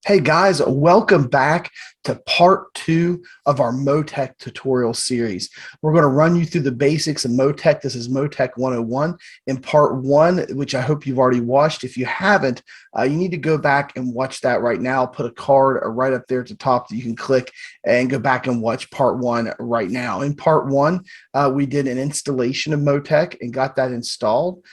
Hey guys, welcome back to part two of our MoTec tutorial series. We're going to run you through the basics of MoTec. This is MoTec 101 in part one, which I hope you've already watched. If you haven't, you need to go back and watch that right now. Put a card right up there at the top that you can click and go back and watch part one right now. In part one, we did an installation of MoTec and got that installed.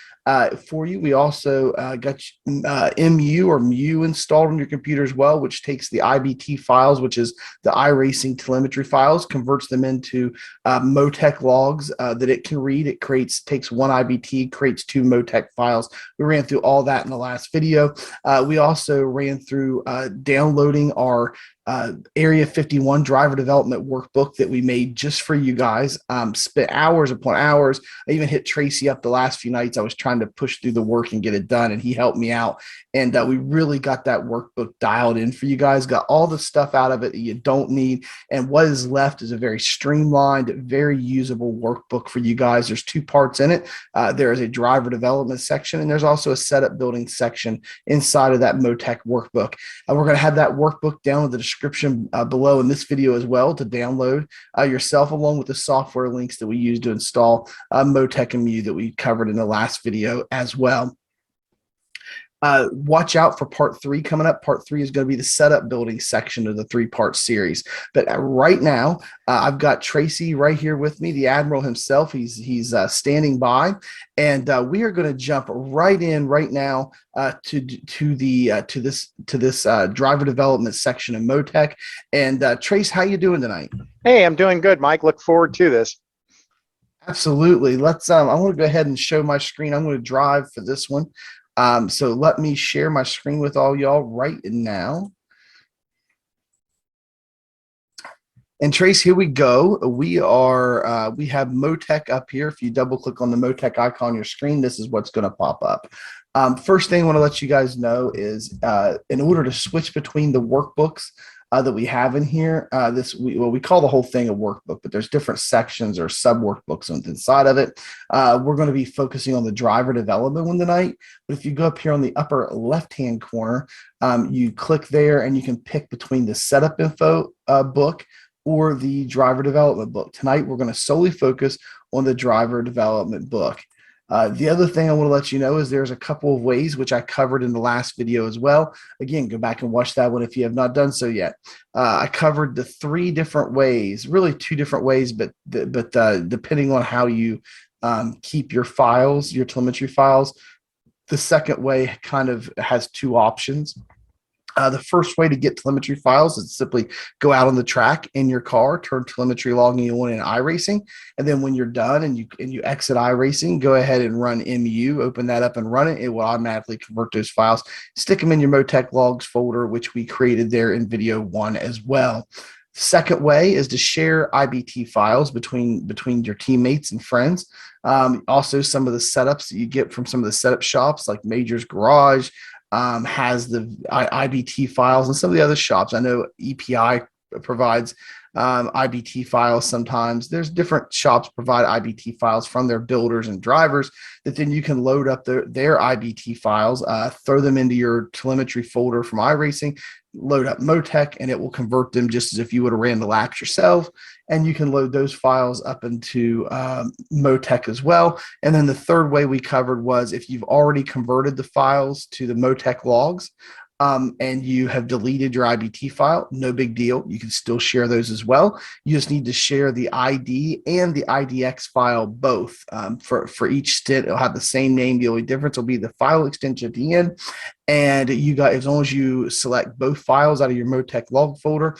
For you. We also got MU or MU installed on your computer as well, which takes the IBT files, which is the iRacing telemetry files, converts them into MoTec logs that it can read. It takes one IBT, creates two MoTec files. We ran through all that in the last video. We also ran through downloading our Area 51 driver development workbook that we made just for you guys. Spent hours upon hours. I even hit Tracy up the last few nights. I was trying to push through the work and get it done, and he helped me out. And we really got that workbook dialed in for you guys, got all the stuff out of it that you don't need. And what is left is a very streamlined, very usable workbook for you guys. There's two parts in it. There is a driver development section, and there's also a setup building section inside of that MoTec workbook. We're going to have that workbook down in the description below in this video as well to download yourself, along with the software links that we use to install MoTec and MU that we covered in the last video as well. Watch out for part three coming up. Part three is going to be the setup building section of the three-part series. But right now, I've got Tracy right here with me, the Admiral himself. He's standing by, and we are going to jump right in right now to this driver development section of MoTec. And Trace, how you doing tonight? Hey, I'm doing good, Mike. Look forward to this. Absolutely. Let's. I want to go ahead and show my screen. I'm going to drive for this one. So let me share my screen with all y'all right now. And Trace, here we go. We have MoTec up here. If you double click on the MoTec icon on your screen, this is what's going to pop up. First thing I want to let you guys know is in order to switch between the workbooks that we have in here, we call the whole thing a workbook, but there's different sections or sub workbooks inside of it. We're going to be focusing on the driver development one tonight. But if you go up here on the upper left-hand corner, you click there and you can pick between the setup info book or the driver development book. Tonight, we're going to solely focus on the driver development book. The other thing I want to let you know is there's a couple of ways, which I covered in the last video as well. Again, go back and watch that one if you have not done so yet. I covered the three different ways, really two different ways, but depending on how you keep your files, your telemetry files, the second way kind of has two options. The first way to get telemetry files is simply go out on the track in your car, turn telemetry logging on in iRacing, and then when you're done and you exit iRacing, go ahead and run MU, open that up and run it. It will automatically convert those files, stick them in your MoTec logs folder, which we created there in video one as well. Second way is to share IBT files between your teammates and friends. Also, some of the setups that you get from some of the setup shops like Major's Garage, has the IBT files, and some of the other shops. I know EPI provides IBT files sometimes. There's different shops provide IBT files from their builders and drivers that then you can load up their IBT files, throw them into your telemetry folder from iRacing, load up MoTec, and it will convert them just as if you would have ran the laps yourself. And you can load those files up into MoTec as well. And then the third way we covered was if you've already converted the files to the MoTec logs, and you have deleted your IBT file, no big deal. You can still share those as well. You just need to share the ID and the IDX file both. For each stint, it'll have the same name. The only difference will be the file extension at the end. And you got, as long as you select both files out of your MoTec log folder,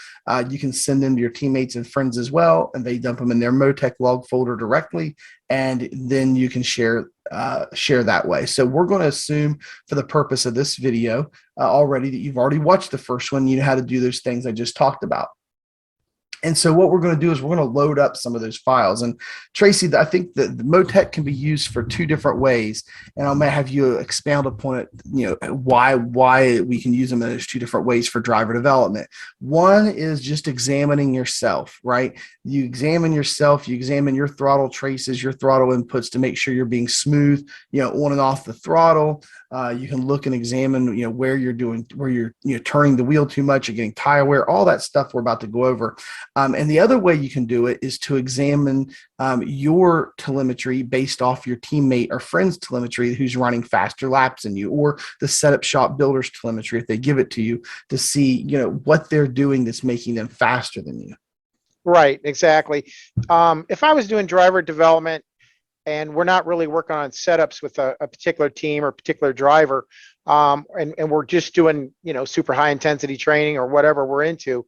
you can send them to your teammates and friends as well, and they dump them in their MoTec log folder directly, and then you can share that way. So we're going to assume for the purpose of this video already that you've already watched the first one. You know how to do those things I just talked about. And so what we're going to do is we're going to load up some of those files. And Tracy, I think that the MoTec can be used for two different ways. And I may have you expound upon it, why we can use them in those two different ways for driver development. One is just examining yourself, right? You examine yourself, you examine your throttle traces, your throttle inputs to make sure you're being smooth, on and off the throttle. You can look and examine, where you're turning the wheel too much, you're getting tire wear, all that stuff we're about to go over. And the other way you can do it is to examine your telemetry based off your teammate or friend's telemetry who's running faster laps than you, or the setup shop builder's telemetry if they give it to you, to see, what they're doing that's making them faster than you. Right, exactly. If I was doing driver development and we're not really working on setups with a particular team or particular driver, and we're just doing, super high intensity training or whatever we're into,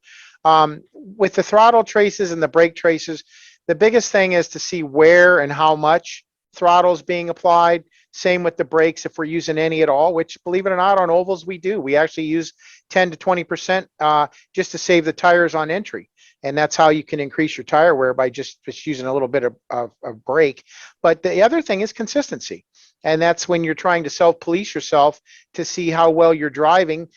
with the throttle traces and the brake traces, the biggest thing is to see where and how much throttle is being applied. Same with the brakes, if we're using any at all, which, believe it or not, on ovals we do. We actually use 10 to 20% just to save the tires on entry. And that's how you can increase your tire wear, by just using a little bit of brake. But the other thing is consistency. And that's when you're trying to self-police yourself to see how well you're driving.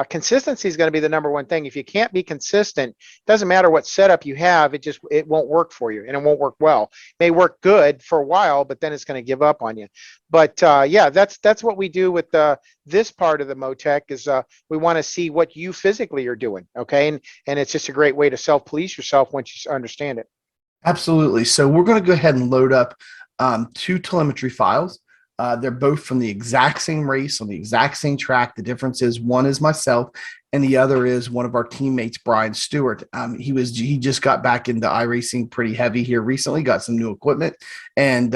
Consistency is going to be the number one thing. If you can't be consistent, it doesn't matter what setup you have, it won't work for you, and it won't work well. It may work good for a while, but then it's going to give up on you. But yeah, that's what we do with this part of the MoTec is we want to see what you physically are doing. Okay. And it's just a great way to self-police yourself once you understand it. Absolutely. So we're going to go ahead and load up two telemetry files. They're both from the exact same race on the exact same track. The difference is one is myself and the other is one of our teammates, Brian Stewart. He just got back into iRacing pretty heavy here recently, got some new equipment, and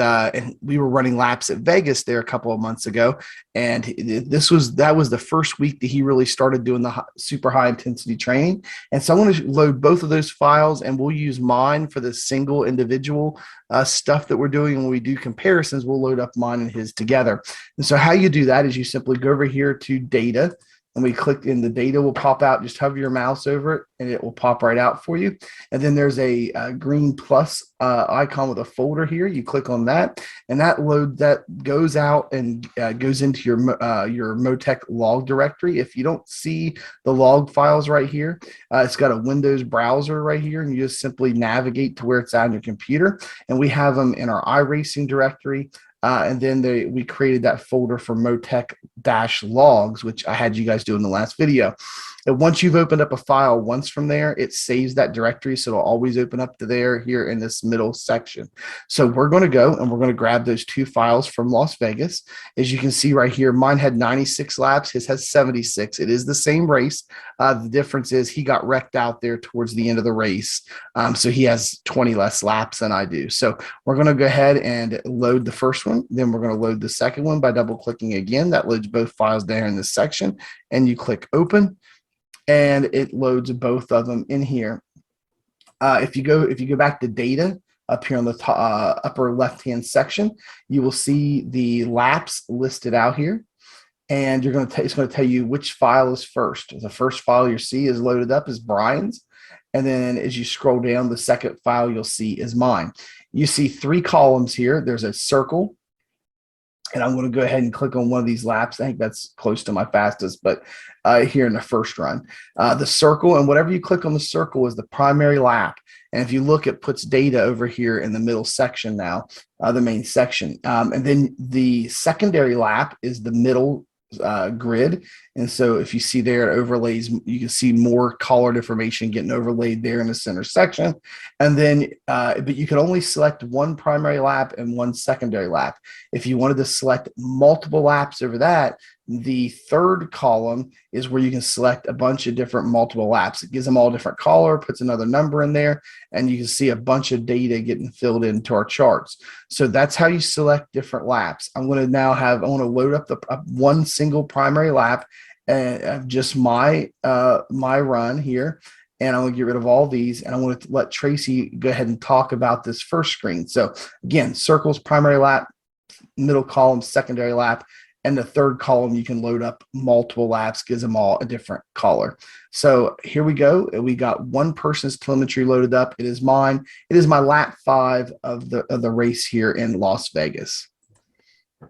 we were running laps at Vegas there a couple of months ago. And that was the first week that he really started doing the super high intensity training. And so I'm going to load both of those files, and we'll use mine for the single individual stuff that we're doing. And when we do comparisons, we'll load up mine and his together. And so how you do that is you simply go over here to data, and we click in, the data will pop out. Just hover your mouse over it and it will pop right out for you. And then there's a green plus icon with a folder here. You click on that, and that goes out and goes into your MoTec log directory. If you don't see the log files right here, it's got a Windows browser right here, and you just simply navigate to where it's at on your computer. And we have them in our iRacing directory. And then we created that folder for MoTec-logs, which I had you guys do in the last video. And once you've opened up a file once from there, it saves that directory. So it'll always open up to there here in this middle section. So we're going to go and we're going to grab those two files from Las Vegas. As you can see right here, mine had 96 laps. His has 76. It is the same race. The difference is he got wrecked out there towards the end of the race. So he has 20 less laps than I do. So we're going to go ahead and load the first one. Then we're going to load the second one by double clicking again. That loads both files there in this section, and you click open, and it loads both of them in here. If you go back to data up here on the upper left hand section, you will see the laps listed out here, and it's going to tell you which file is first. The first file you see is loaded up is Brian's, and then as you scroll down, the second file you'll see is mine. You see three columns here. There's a circle, and I'm going to go ahead and click on one of these laps. I think that's close to my fastest, but here in the first run, the circle, and whatever you click on the circle is the primary lap. And if you look, it puts data over here in the middle section now, the main section. And then the secondary lap is the middle grid. And so if you see there, it overlays, you can see more colored information getting overlaid there in the center section. And then, but you can only select one primary lap and one secondary lap. If you wanted to select multiple laps over that, the third column is where you can select a bunch of different multiple laps. It gives them all different color, puts another number in there, and you can see a bunch of data getting filled into our charts. So that's how you select different laps. I want to load up one single primary lap of just my run here. And I'm going to get rid of all these, and I want to let Tracy go ahead and talk about this first screen. So again, circles, primary lap, middle column, secondary lap, and the third column, you can load up multiple laps, gives them all a different color. So here we go. We got one person's telemetry loaded up. It is mine. It is my lap 5 of the race here in Las Vegas.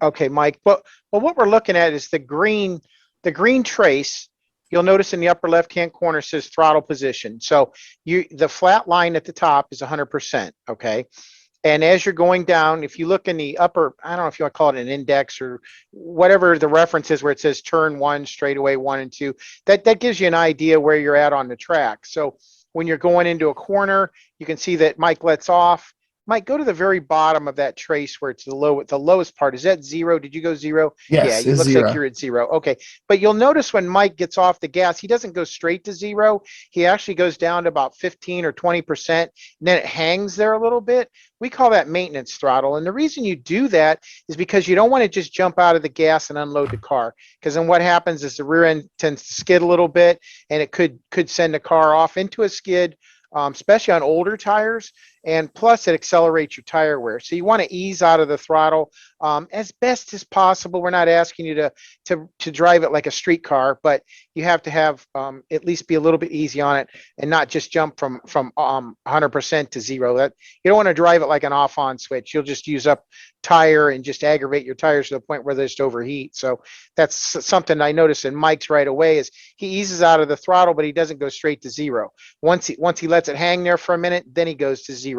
Okay, Mike. But what we're looking at is the green trace. You'll notice in the upper left-hand corner says throttle position. So the flat line at the top is 100%. Okay. And as you're going down, if you look in the upper, I don't know if you want to call it an index or whatever the reference is where it says turn one, straightaway 1 and 2, that gives you an idea where you're at on the track. So when you're going into a corner, you can see that Mike lets off. Mike, go to the very bottom of that trace where it's the lowest part. Is that 0? Did you go 0? Yeah, Yes, it it's looks like 0. you're at 0. Okay. But you'll notice when Mike gets off the gas, he doesn't go straight to 0. He actually goes down to about 15 or 20%. And then it hangs there a little bit. We call that maintenance throttle. And the reason you do that is because you don't want to just jump out of the gas and unload the car. Because then what happens is the rear end tends to skid a little bit, and it could send the car off into a skid, especially on older tires. And plus it accelerates your tire wear. So you want to ease out of the throttle as best as possible. We're not asking you to drive it like a street car, but you have to have at least be a little bit easy on it and not just jump from 100% to 0. That you don't want to drive it like an off-on switch. You'll just use up tire and just aggravate your tires to the point where they just overheat. So that's something I noticed in Mike's right away is he eases out of the throttle, but he doesn't go straight to 0. Once he lets it hang there for a minute, then he goes to 0.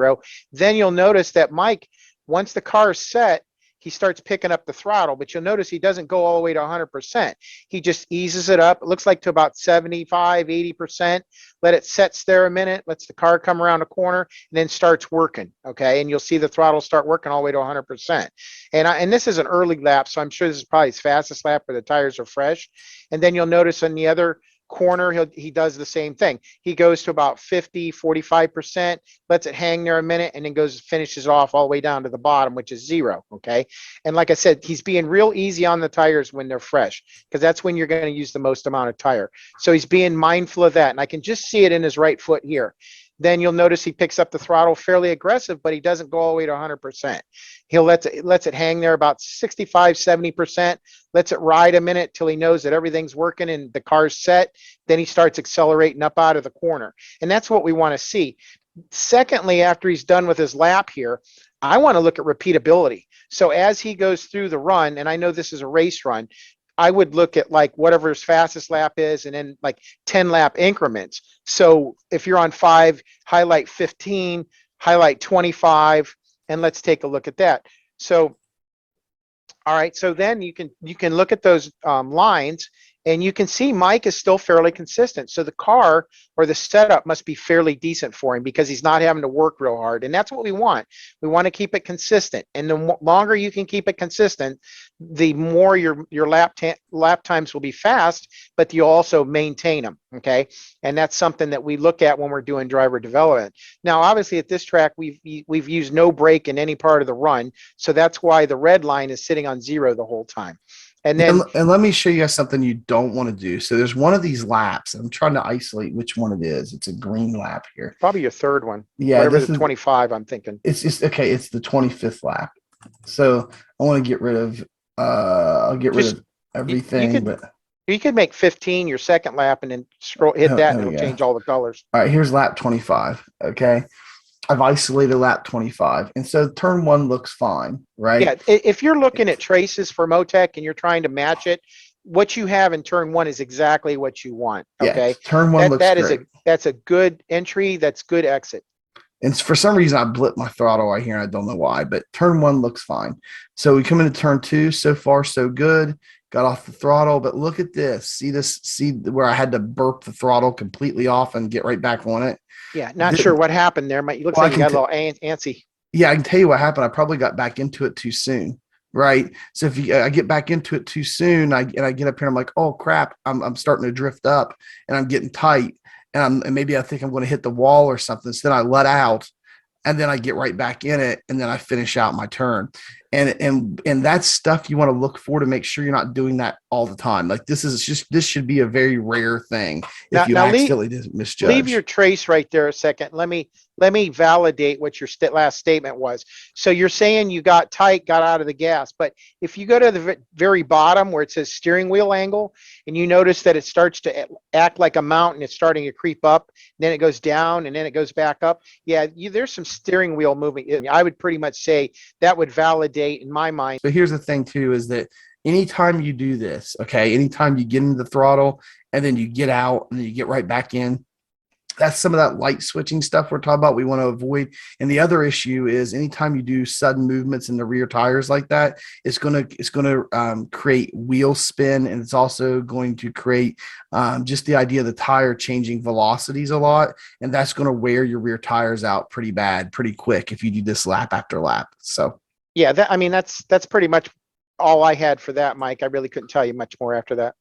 Then you'll notice that Mike, once the car is set, he starts picking up the throttle, but you'll notice he doesn't go all the way to 100%. He just eases it up. It looks like to about 75, 80%. Let it sets there a minute, lets the car come around a corner, and then starts working, okay? And you'll see the throttle start working all the way to 100%. And this is an early lap, so I'm sure this is probably his fastest lap where the tires are fresh. And then you'll notice on the other corner, he does the same thing. He goes to about 50, 45%, lets it hang there a minute, and then finishes off all the way down to the bottom, which is 0. Okay. And like I said, he's being real easy on the tires when they're fresh, because that's when you're going to use the most amount of tire. So he's being mindful of that. And I can just see it in his right foot here. Then you'll notice he picks up the throttle fairly aggressive, but he doesn't go all the way to 100%. He'll lets it hang there about 65, 70%, lets it ride a minute till he knows that everything's working and the car's set. Then he starts accelerating up out of the corner. And that's what we want to see. Secondly, after he's done with his lap here, I want to look at repeatability. So as he goes through the run, and I know this is a race run, I would look at like whatever his fastest lap is and then like 10 lap increments. So if you're on 5, highlight 15, highlight 25, and let's take a look at that. So, all right, so then you can look at those lines, and you can see Mike is still fairly consistent. So the car or the setup must be fairly decent for him because he's not having to work real hard. And that's what we want. We want to keep it consistent. And the longer you can keep it consistent, the more your lap times will be fast, but you also maintain them. Okay. And that's something that we look at when we're doing driver development. Now, obviously at this track, we've used no brake in any part of the run. So that's why the red line is sitting on 0 the whole time. And then, and let me show you guys something you don't want to do. So there's one of these laps. I'm trying to isolate which one it is. It's a green lap here. probably your third one. Yeah, Whatever this the is 25, I'm thinking. it's just okay. It's the 25th lap. So I want to get rid of I'll get rid of everything, but You could make 15 your second lap and then hit that and it'll change all the colors. all right, here's lap 25. Okay. I've isolated lap 25. And so turn 1 looks fine, right? Yeah. If you're looking at traces for MoTec and you're trying to match it, what you have in turn 1 is exactly what you want. Okay. Yeah, turn 1 looks great. That's a good entry. That's good exit. And for some reason, I blipped my throttle right here. And I don't know why, but turn 1 looks fine. So we come into turn 2. So far, so good. Got off the throttle, but look at this. See where I had to burp the throttle completely off and get right back on it. Yeah, not sure what happened there. Looks like you got a little antsy. Yeah, I can tell you what happened. I probably got back into it too soon, right? So if I get back into it too soon, I get up here, I'm like, oh crap, I'm starting to drift up, and I'm getting tight, and maybe I think I'm going to hit the wall or something. So then I let out, and then I get right back in it, and then I finish out my turn. And that's stuff you want to look for to make sure you're not doing that all the time. Like this should be a very rare thing if you accidentally misjudge. Leave your trace right there a second. Let me validate what your last statement was. So you're saying you got tight, got out of the gas, but if you go to the very bottom where it says steering wheel angle, and you notice that it starts to act like a mountain, it's starting to creep up, then it goes down, and then it goes back up. Yeah, there's some steering wheel moving. I would pretty much say that would validate in my mind. But here's the thing too, is that anytime you do this, okay, anytime you get into the throttle and then you get out and then you get right back in, That's some of that light switching stuff we're talking about. We want to avoid. And the other issue is anytime you do sudden movements in the rear tires like that, it's gonna create wheel spin, and it's also going to create just the idea of the tire changing velocities a lot, and that's going to wear your rear tires out pretty bad, pretty quick if you do this lap after lap. So Yeah, I mean, that's pretty much all I had for that, Mike. I really couldn't tell you much more after that.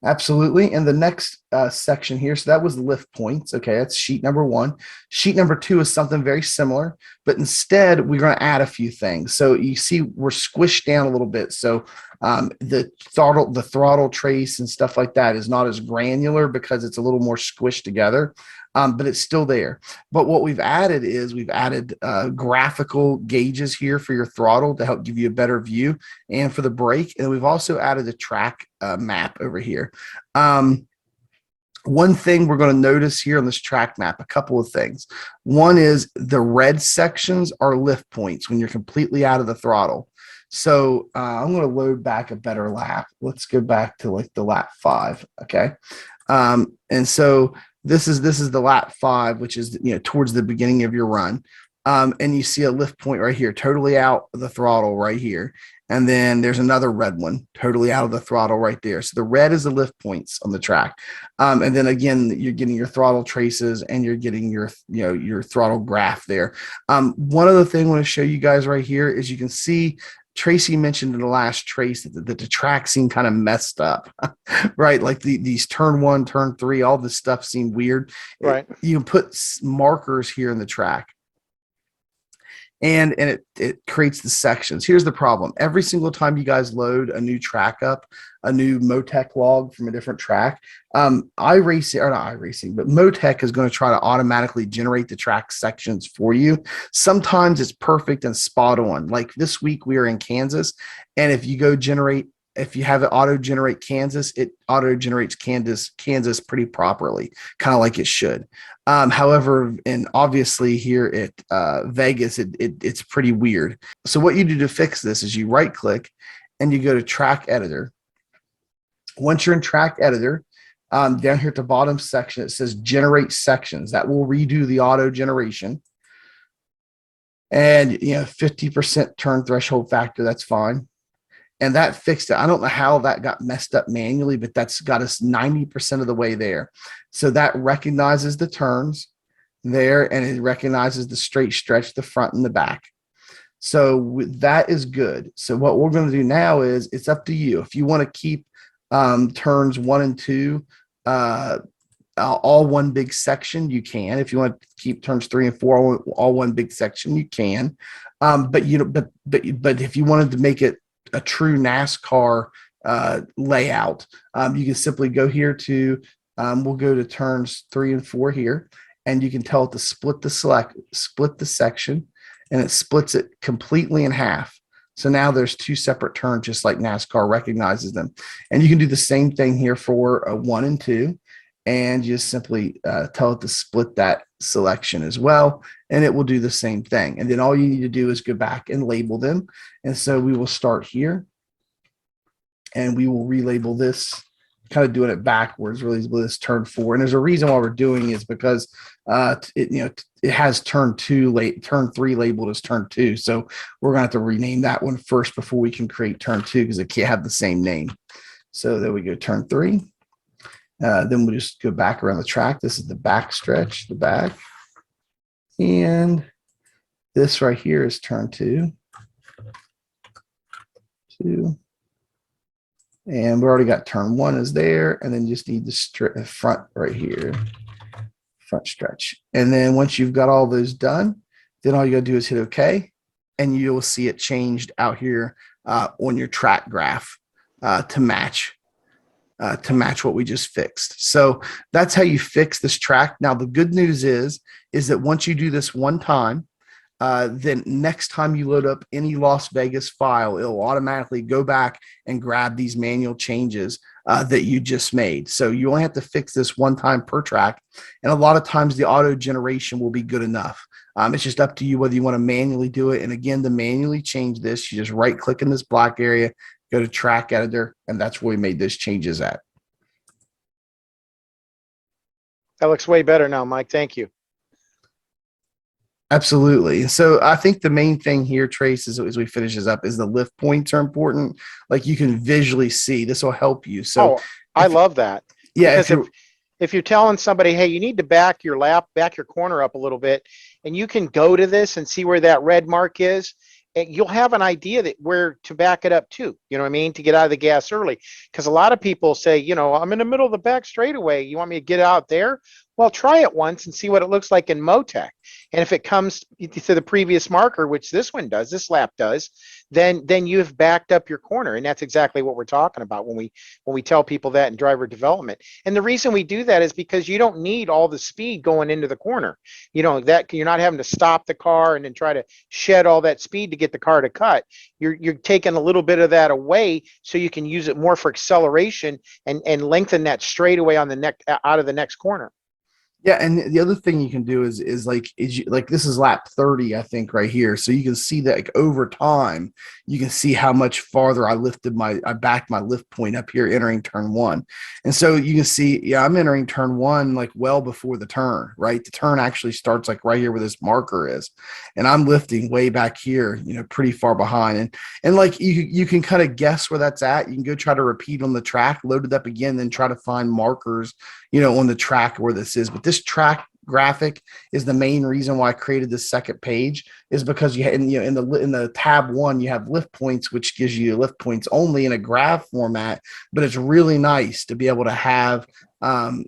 absolutely. And the next section here, so that was lift points. Okay, that's sheet number one. Sheet number two is something very similar, but instead we're going to add a few things. So you see, we're squished down a little bit. So the throttle trace and stuff like that is not as granular because it's a little more squished together. But it's still there. But what we've added is we've added graphical gauges here for your throttle to help give you a better view, and for the brake. And we've also added a track map over here. One thing we're going to notice here on this track map, a couple of things. One is the red sections are lift points when you're completely out of the throttle. So I'm going to load back a better lap. Let's go back to like the lap 5. Okay. And so this is the lap 5, which is, towards the beginning of your run. And you see a lift point right here, totally out of the throttle right here. And then there's another red one, totally out of the throttle right there. So the red is the lift points on the track. And then again, you're getting your throttle traces and you're getting your throttle graph there. One other thing I want to show you guys right here is you can see Tracy mentioned in the last trace that the track seemed kind of messed up, right? Like these turn 1, turn 3, all this stuff seemed weird. Right. You can put markers here in the track, and it creates the sections. Here's the problem. Every single time you guys load a new track up, a new MoTec log from a different track, iRacing, or not iRacing, but MoTec is going to try to automatically generate the track sections for you. Sometimes it's perfect and spot on. Like this week we are in Kansas, and if you have it auto generate Kansas, it auto generates Kansas pretty properly, kind of like it should. However, and obviously here at Vegas, it's pretty weird. So what you do to fix this is you right click and you go to track editor. Once you're in track editor, down here at the bottom section, it says generate sections. That will redo the auto generation. And 50% turn threshold factor, that's fine. And that fixed it. I don't know how that got messed up manually, but that's got us 90% of the way there. So that recognizes the turns there, and it recognizes the straight stretch, the front and the back. So that is good. So what we're going to do now is it's up to you. If you want to keep turns 1 and 2 all one big section, you can. If you want to keep turns 3 and 4 all one big section, you can. But if you wanted to make it a true NASCAR layout, you can simply go here to we'll go to turns 3 and 4 here, and you can tell it to split the section, and it splits it completely in half. So now there's 2 separate turns, just like NASCAR recognizes them. And you can do the same thing here for 1 and 2, and you just simply tell it to split that selection as well, and it will do the same thing. And then all you need to do is go back and label them. And so we will start here, and we will relabel this, kind of doing it backwards, really. This turn 4, and there's a reason why we're doing is because it has turn 3 labeled as turn 2. So we're gonna have to rename that one first before we can create turn 2, because it can't have the same name. So there we go, turn 3. Then we'll just go back around the track. This is the back stretch, the back. And this right here is turn 2. And we already got turn 1 is there. And then you just need the front right here, front stretch. And then once you've got all those done, then all you gotta do is hit OK. And you'll see it changed out here on your track graph to match what we just fixed. So that's how you fix this track. Now, the good news is that once you do this one time, then next time you load up any Las Vegas file, it'll automatically go back and grab these manual changes that you just made. So you only have to fix this one time per track. And a lot of times the auto generation will be good enough. It's just up to you whether you want to manually do it. And again, to manually change this, you just right click in this black area, go to track editor, and that's where we made those changes at. That looks way better now, Mike. Thank you. Absolutely. So I think the main thing here, Trace, as we finish this up, is the lift points are important. Like you can visually see, this will help you. So Oh, I if, love that yeah, if because you're, if you're telling somebody, hey, you need to back your corner up a little bit, and you can go to this and see where that red mark is, and you'll have an idea that where to back it up to. You know what I mean? To get out of the gas early, because a lot of people say, I'm in the middle of the back straightaway. You want me to get out there? Well, try it once and see what it looks like in MoTec. And if it comes to the previous marker, which this one does, this lap does, then you've backed up your corner, and that's exactly what we're talking about when we tell people that in driver development. And the reason we do that is because you don't need all the speed going into the corner. That you're not having to stop the car and then try to shed all that speed to get the car to cut. You're taking a little bit of that away so you can use it more for acceleration and lengthen that straightaway on the neck out of the next corner. yeah, and the other thing you can do is this is lap 30, I think, right here. So you can see that like over time, you can see how much farther I backed my lift point up here entering turn one. And so you can see, yeah, I'm entering turn one like well before the turn, right? The turn actually starts like right here where this marker is. And I'm lifting way back here, pretty far behind. And like you can kind of guess where that's at. You can go try to repeat on the track, load it up again, then try to find markers on the track where this is. But this track graphic is the main reason why I created this second page, is because in the tab one, you have lift points, which gives you lift points only in a graph format. But it's really nice to be able to have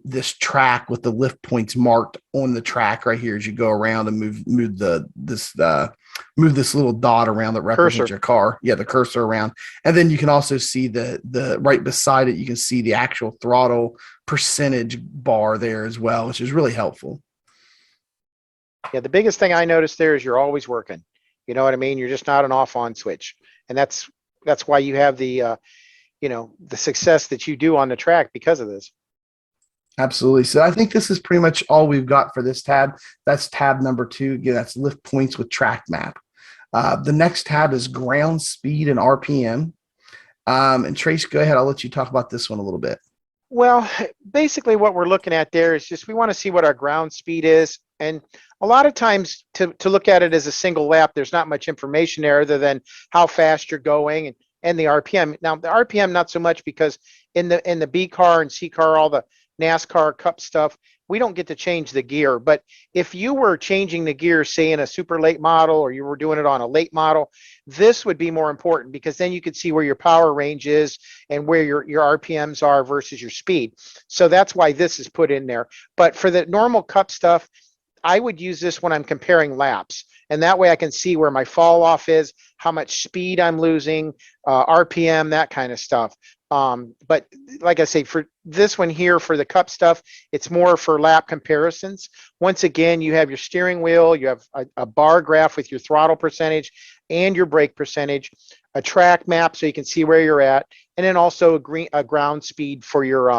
this track with the lift points marked on the track right here as you go around and move this little dot around that represents Cursor. your car. Yeah, the cursor around. And then you can also see the right beside it, you can see the actual throttle percentage bar there as well, which is really helpful. Yeah, the biggest thing I noticed there is you're always working. You know what I mean? You're just not an off-on switch, and that's why you have the the success that you do on the track because of this. Absolutely. So I think this is pretty much all we've got for this tab. That's tab number 2. Again, that's lift points with track map. The next tab is ground speed and RPM. And Trace, go ahead. I'll let you talk about this one a little bit. Well, basically what we're looking at there is just we want to see what our ground speed is. And a lot of times to look at it as a single lap, there's not much information there other than how fast you're going and the RPM. Now the RPM, not so much, because in the B car and C car, all the NASCAR Cup stuff, we don't get to change the gear. But if you were changing the gear, say in a super late model, or you were doing it on a late model, this would be more important, because then you could see where your power range is and where your RPMs are versus your speed. So that's why this is put in there. But for the normal Cup stuff, I would use this when I'm comparing laps. And that way I can see where my fall off is, how much speed I'm losing, RPM, that kind of stuff. But like I say, for this one here, for the Cup stuff, it's more for lap comparisons. Once again, you have your steering wheel, you have a bar graph with your throttle percentage and your brake percentage, a track map so you can see where you're at, and then also a ground speed for your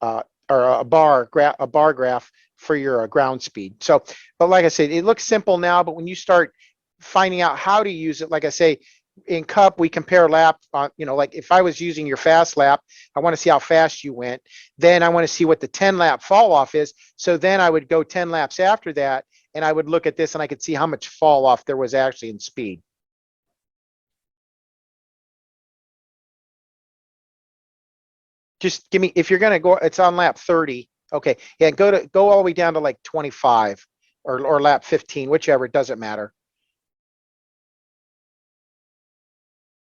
or a bar graph for your ground speed. So, but like I said, it looks simple now, but when you start finding out how to use it, like I say, in Cup, we compare lap, like if I was using your fast lap, I want to see how fast you went. Then I want to see what the 10 lap fall off is. So then I would go 10 laps after that, and I would look at this and I could see how much fall off there was actually in speed. Just give me, if you're going to go, it's on lap 30. Okay. Yeah. Go all the way down to like 25 or lap 15, whichever, it doesn't matter.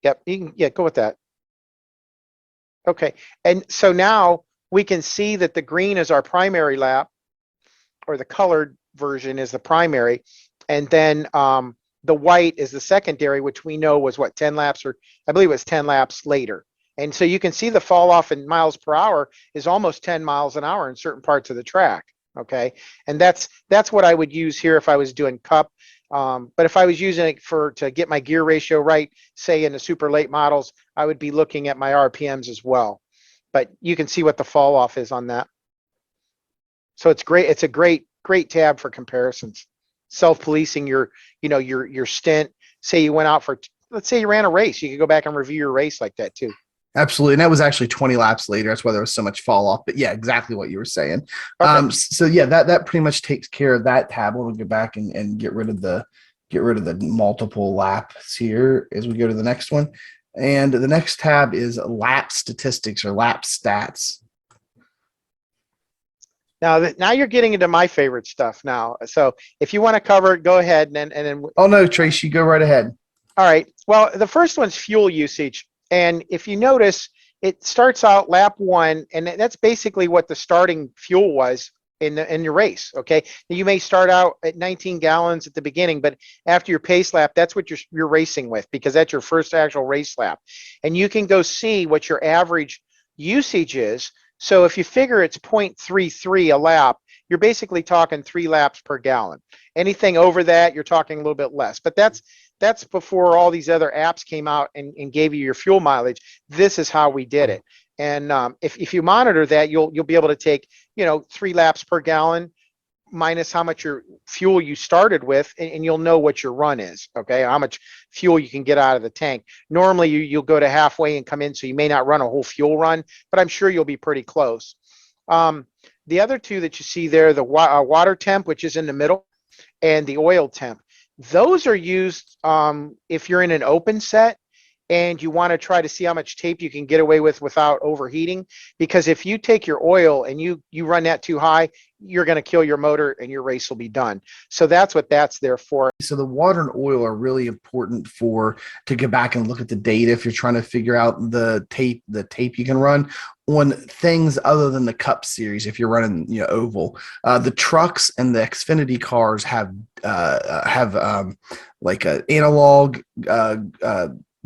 Yep. Yeah, go with that. Okay. And so now we can see that the green is our primary lap, or the colored version is the primary. And then the white is the secondary, which we know was what, 10 laps, or I believe it was 10 laps later. And so you can see the fall off in miles per hour is almost 10 miles an hour in certain parts of the track. Okay. And that's what I would use here if I was doing Cup. But if I was using it to get my gear ratio right, say in the super late models, I would be looking at my RPMs as well. But you can see what the fall off is on that. So it's great. It's a great tab for comparisons. Self-policing your stint. Say you went out for, let's say you ran a race, you could go back and review your race like that too. Absolutely. And that was actually 20 laps later. That's why there was so much fall off. But yeah, exactly what you were saying. Okay. So yeah, that pretty much takes care of that tab. We'll go back and get rid of the multiple laps here as we go to the next one. And the next tab is lap statistics or lap stats. Now you're getting into my favorite stuff now. So if you want to cover it, go ahead and then. Oh no, Tracy, go right ahead. All right. Well, the first one's fuel usage. And if you notice, it starts out lap one, and that's basically what the starting fuel was in your race. Okay. You may start out at 19 gallons at the beginning, but after your pace lap, that's what you're racing with, because that's your first actual race lap. And you can go see what your average usage is. So if you figure it's 0.33 a lap, you're basically talking 3 laps per gallon. Anything over that, you're talking a little bit less. But that's before all these other apps came out and gave you your fuel mileage. This is how we did it. And if you monitor that, you'll be able to take 3 laps per gallon minus how much your fuel you started with, and you'll know what your run is. Okay, how much fuel you can get out of the tank. Normally you'll go to halfway and come in, so you may not run a whole fuel run, but I'm sure you'll be pretty close. The other two that you see there, the water temp, which is in the middle, and the oil temp. Those are used if you're in an open set and you want to try to see how much tape you can get away with without overheating. Because if you take your oil and you run that too high, you're going to kill your motor and your race will be done. So that's what that's there for. So the water and oil are really important to go back and look at the data if you're trying to figure out the tape you can run on things other than the Cup series. If you're running oval, the trucks and the Xfinity cars have like an analog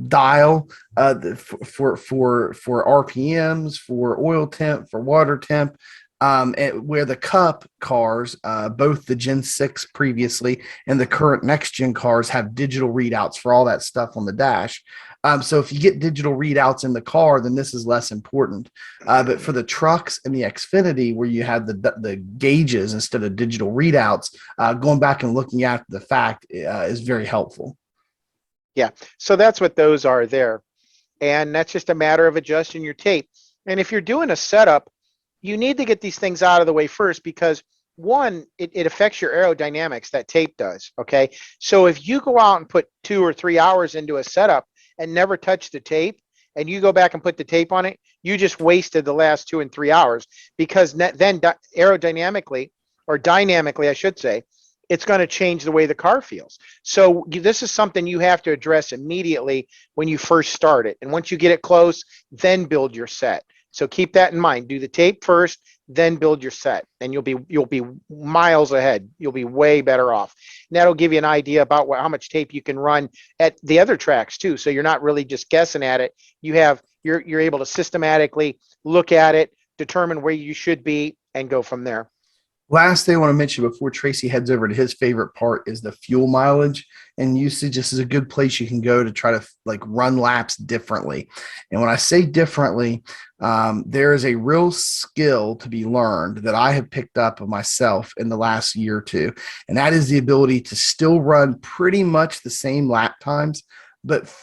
dial for RPMs, for oil temp, for water temp. Where the Cup cars, both the Gen 6 previously and the current next gen cars, have digital readouts for all that stuff on the dash. So if you get digital readouts in the car, then this is less important. But for the trucks and the Xfinity, where you have the gauges instead of digital readouts, going back and looking at the fact is very helpful. Yeah, so that's what those are there. And that's just a matter of adjusting your tape. And if you're doing a setup, you need to get these things out of the way first, because one, it affects your aerodynamics, that tape does. Okay. So if you go out and put 2 or 3 hours into a setup and never touch the tape, and you go back and put the tape on it, you just wasted the last 2 and 3 hours, because then aerodynamically, or dynamically, I should say, it's going to change the way the car feels. So this is something you have to address immediately when you first start it. And once you get it close, then build your set. So keep that in mind. Do the tape first, then build your set, and you'll be miles ahead. You'll be way better off. And that'll give you an idea about how much tape you can run at the other tracks too. So you're not really just guessing at it. You're able to systematically look at it, determine where you should be, and go from there. Last thing I want to mention before Tracy heads over to his favorite part is the fuel mileage and usage. This is a good place you can go to try to run laps differently. And when I say differently, there is a real skill to be learned that I have picked up of myself in the last year or two. And that is the ability to still run pretty much the same lap times, but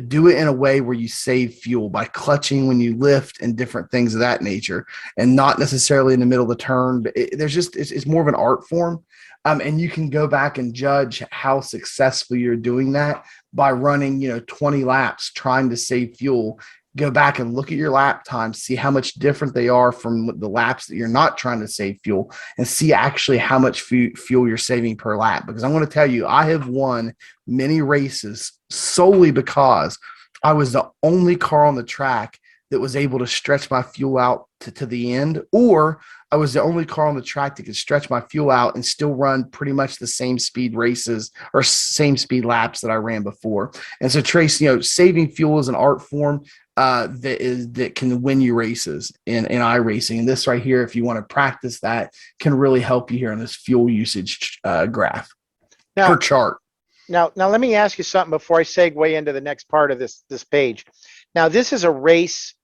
do it in a way where you save fuel by clutching when you lift and different things of that nature, and not necessarily in the middle of the turn. But it's more of an art form. And you can go back and judge how successful you're doing that by running, 20 laps trying to save fuel. Go back and look at your lap times, see how much different they are from the laps that you're not trying to save fuel, and see actually how much fuel you're saving per lap. Because I'm going to tell you, I have won many races solely because I was the only car on the track that was able to stretch my fuel out to the end, or I was the only car on the track that could stretch my fuel out and still run pretty much the same speed races or same speed laps that I ran before. And so, Trace, saving fuel is an art form that can win you races in iRacing. And this right here, if you want to practice that, can really help you here in this fuel usage graph per chart. Now, let me ask you something before I segue into the next part of this page. Now, this is a race,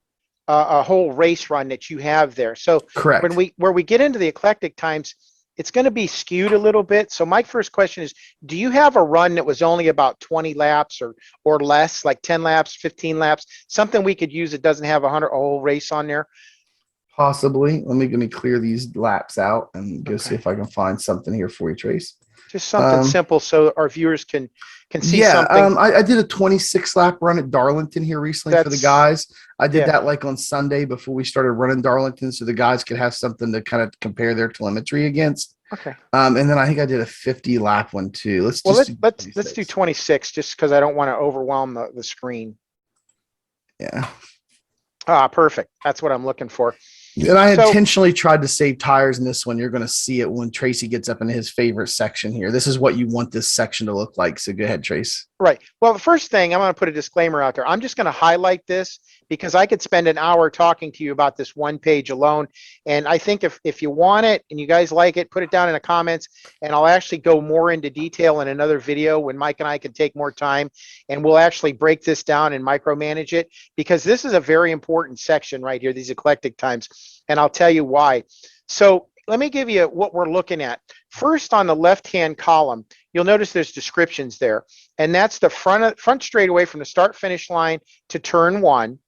a whole race run that you have there. So correct. Where we get into the eclectic times, it's going to be skewed a little bit. So my first question is, do you have a run that was only about 20 laps or less, like 10 laps, 15 laps, something we could use that doesn't have a whole race on there? Possibly. Let me clear these laps out and go see Okay. if I can find something here for you, Trace. Just something Um, simple so our viewers can see yeah, something I did a 26 lap run at Darlington here recently for the that's, guys. I did yeah. that like on Sunday before we started running Darlington, so the guys could have something to kind of compare their telemetry against. Okay. And then I think I did a 50 lap one too. Let's Well, just do let's do 26. 26 just because I don't want to overwhelm the screen. Yeah. Ah, perfect. That's what I'm looking for. And I So, intentionally tried to save tires in this one. You're going to see it when Tracy gets up into his favorite section here. This is what you want this section to look like. So go ahead, Trace. right. Well, the first thing I'm going to put a disclaimer out there. I'm just going to highlight this because I could spend an hour talking to you about this one page alone. And I think if you want it and you guys like it, put it down in the comments and I'll actually go more into detail in another video when Mike and I can take more time and we'll actually break this down and micromanage it because this is a very important section right here, these eclectic times. And I'll tell you why. So let me give you what we're looking at. First, on the left-hand column, you'll notice there's descriptions there. And that's the front straightaway from the start-finish line to turn 1.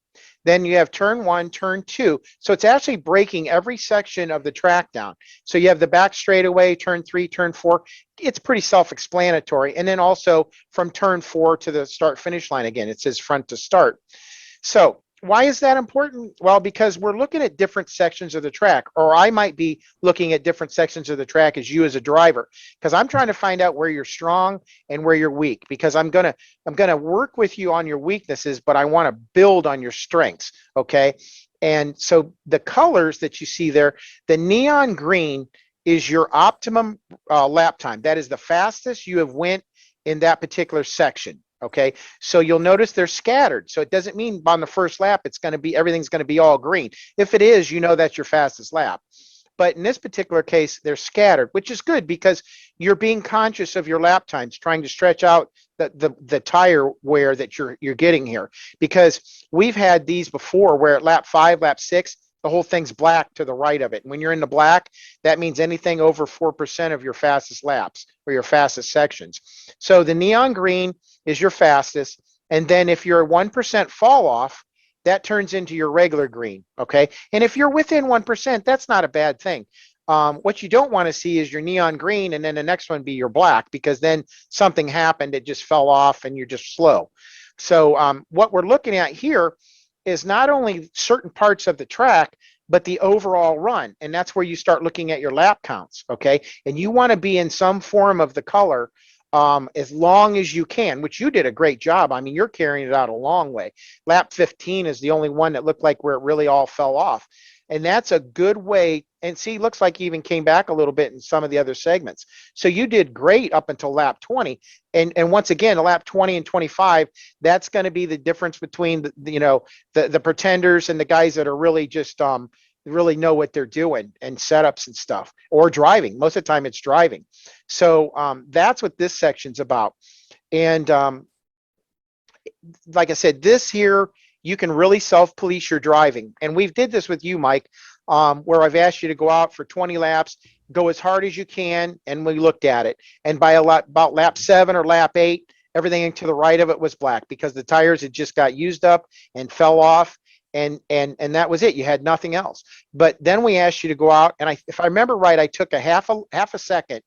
Then you have turn 1, turn 2. So it's actually breaking every section of the track down. So you have the back straightaway, turn 3, turn 4. It's pretty self-explanatory. And then also from turn 4 to the start-finish line again, it says front to start. So why is that important? Well, because we're looking at different sections of the track, or I might be looking at different sections of the track as you as a driver, because I'm trying to find out where you're strong and where you're weak, because I'm gonna work with you on your weaknesses, but I want to build on your strengths. Okay. And so the colors that you see there, the neon green is your optimum lap time. That is the fastest you have went in that particular section. Okay, so you'll notice they're scattered. So it doesn't mean on the first lap it's going to be everything's going to be all green. If it is, you know that's your fastest lap. But in this particular case, they're scattered, which is good because you're being conscious of your lap times, trying to stretch out the tire wear that you're getting here. Because we've had these before where at lap 5, lap 6, the whole thing's black to the right of it. And when you're in the black, that means anything over 4% of your fastest laps or your fastest sections. So the neon green is your fastest. And then if you're a 1% fall off, that turns into your regular green. Okay. And if you're within 1%, that's not a bad thing. What you don't want to see is your neon green and then the next one be your black, because then something happened, it just fell off and you're just slow. So what we're looking at here is not only certain parts of the track, but the overall run. And that's where you start looking at your lap counts. Okay. And you want to be in some form of the color as long as you can, which you did a great job. I mean, you're carrying it out a long way. Lap 15 is the only one that looked like where it really all fell off. And that's a good way. And see, looks like you even came back a little bit in some of the other segments. So you did great up until lap 20. And once again, lap 20 and 25, that's going to be the difference between the pretenders and the guys that are really just really know what they're doing and setups and stuff, or driving. Most of the time it's driving. So that's what this section's about. And like I said, this here, you can really self-police your driving. And we've did this with you, Mike, where I've asked you to go out for 20 laps, go as hard as you can, and we looked at it. And by about lap 7 or lap 8, everything to the right of it was black because the tires had just got used up and fell off. And that was it. You had nothing else. But then we asked you to go out, and if I remember right, I took a half a second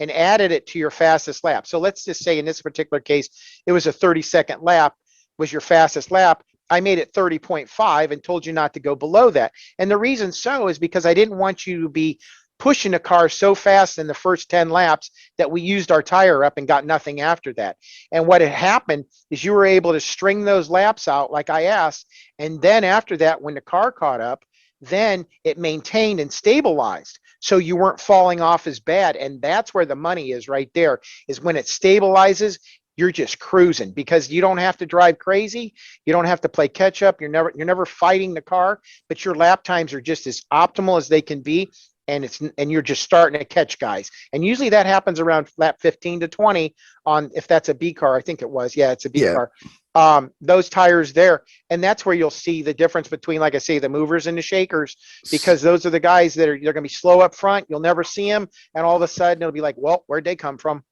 and added it to your fastest lap. So let's just say in this particular case, it was a 30-second lap was your fastest lap. I made it 30.5 and told you not to go below that. And the reason so is because I didn't want you to be pushing the car so fast in the first 10 laps that we used our tire up and got nothing after that. And what had happened is you were able to string those laps out like I asked. And then after that, when the car caught up, then it maintained and stabilized. So you weren't falling off as bad. And that's where the money is right there, is when it stabilizes, you're just cruising because you don't have to drive crazy. You don't have to play catch up. You're never fighting the car, but your lap times are just as optimal as they can be. and you're just starting to catch guys. And usually that happens around lap 15 to 20 on, if that's a B car, I think it was. Yeah, it's a B Yeah. car. Those tires there. And that's where you'll see the difference between, like I say, the movers and the shakers, because those are the guys they're going to be slow up front. You'll never see them. And all of a sudden it'll be like, well, where'd they come from?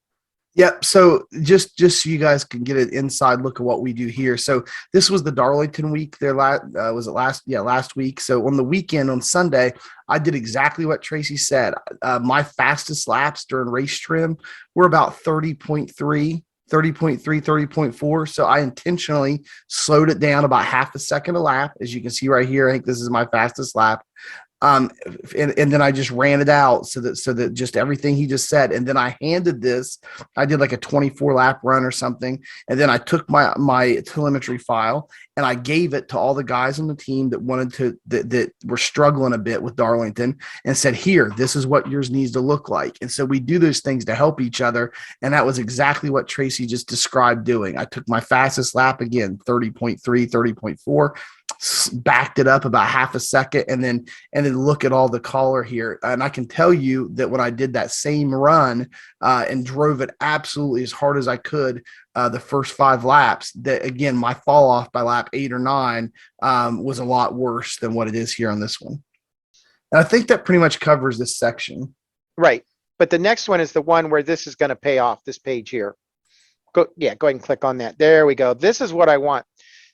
Yep. So just so you guys can get an inside look at what we do here. So this was the Darlington week. There was it last week. So on the weekend on Sunday, I did exactly what Tracy said. My fastest laps during race trim were about 30.3, 30.3, 30.4. So I intentionally slowed it down about half a second a lap. As you can see right here, I think this is my fastest lap. And then I just ran it out so that just everything he just said. And then I handed this, I did like a 24 lap run or something. And then I took my telemetry file and I gave it to all the guys on the team that wanted to, that were struggling a bit with Darlington, and said, here, this is what yours needs to look like. And so we do those things to help each other. And that was exactly what Tracy just described doing. I took my fastest lap again, 30.3, 30.4, backed it up about half a second, and then look at all the color here. And I can tell you that when I did that same run and drove it absolutely as hard as I could the first 5 laps, that again, my fall off by lap 8 or 9 was a lot worse than what it is here on this one. And I think that pretty much covers this section. Right. But the next one is the one where this is going to pay off, this page here. Go ahead and click on that. There we go. This is what I want.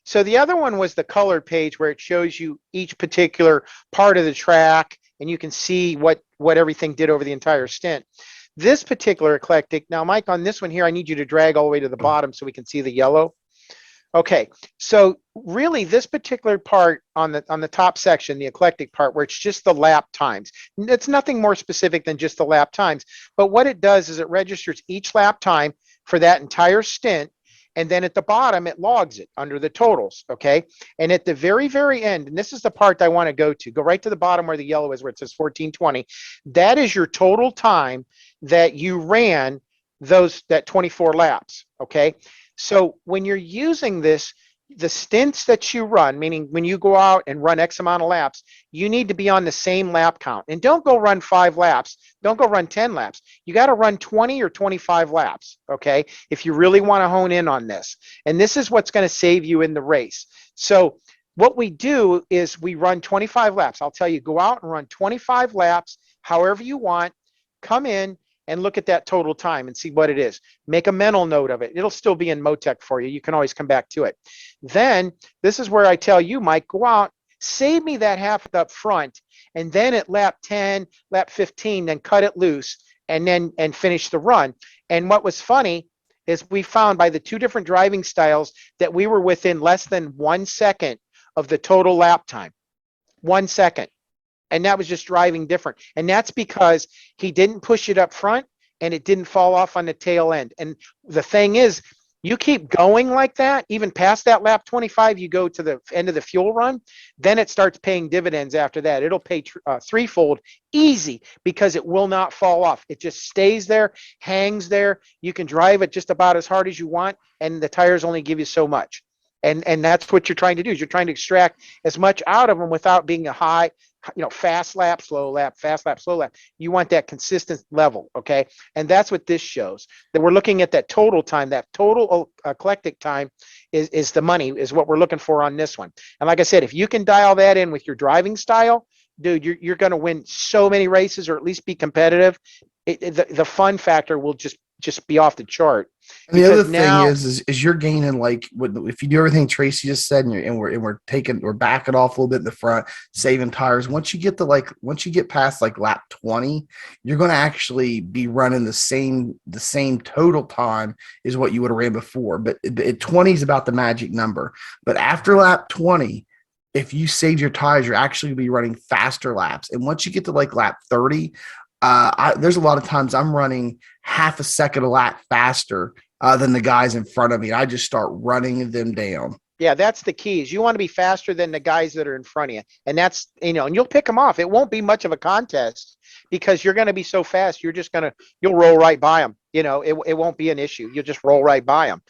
So the other one was the colored page where it shows you each particular part of the track, and you can see what everything did over the entire stint. This particular Eclectic, now Mike, on this one here, I need you to drag all the way to the bottom so we can see the yellow. Okay, so really this particular part on the top section, the Eclectic part, where it's just the lap times. It's nothing more specific than just the lap times, but what it does is it registers each lap time for that entire stint. And then at the bottom, it logs it under the totals, okay? And at the very, very end, and this is the part I want to go right to the bottom where the yellow is, where it says 1420. That is your total time that you ran that 24 laps, okay? So when you're using this, the stints that you run, meaning when you go out and run X amount of laps, you need to be on the same lap count. And don't go run 5 laps. Don't go run 10 laps. You got to run 20 or 25 laps, okay, if you really want to hone in on this. And this is what's going to save you in the race. So what we do is we run 25 laps. I'll tell you, go out and run 25 laps, however you want, come in, and look at that total time and see what it is. Make a mental note of it. It'll still be in MoTec for you. You can always come back to it. Then this is where I tell you, Mike, go out, save me that half up front, and then at lap 10, lap 15, then cut it loose and finish the run. And what was funny is we found by the 2 different driving styles that we were within less than 1 second of the total lap time. 1 second. And that was just driving different. And that's because he didn't push it up front and it didn't fall off on the tail end. And the thing is, you keep going like that, even past that lap 25, you go to the end of the fuel run, then it starts paying dividends after that. It'll pay threefold easy because it will not fall off. It just stays there, hangs there. You can drive it just about as hard as you want, and the tires only give you so much. And that's what you're trying to do, is you're trying to extract as much out of them without being a high, fast lap, slow lap, fast lap, slow lap. You want that consistent level, okay? And that's what this shows. That we're looking at that total time, that total Eclectic time is the money, is what we're looking for on this one. And like I said, if you can dial that in with your driving style, dude, you're going to win so many races, or at least be competitive. The fun factor will just be off the chart. And the other thing is you're gaining, like, if you do everything Tracy just said, and we're backing off a little bit in the front, saving tires. Once you get past like lap 20, you're going to actually be running the same total time as what you would have ran before. But 20 is about the magic number. But after lap 20, if you save your tires, you're actually going to be running faster laps. And once you get to like lap 30, there's a lot of times I'm running half a second a lap faster than the guys in front of me. I just start running them down. Yeah, that's the key, is you want to be faster than the guys that are in front of you. And that's, and you'll pick them off. It won't be much of a contest because you're going to be so fast. You'll roll right by them. It won't be an issue. You'll just roll right by them,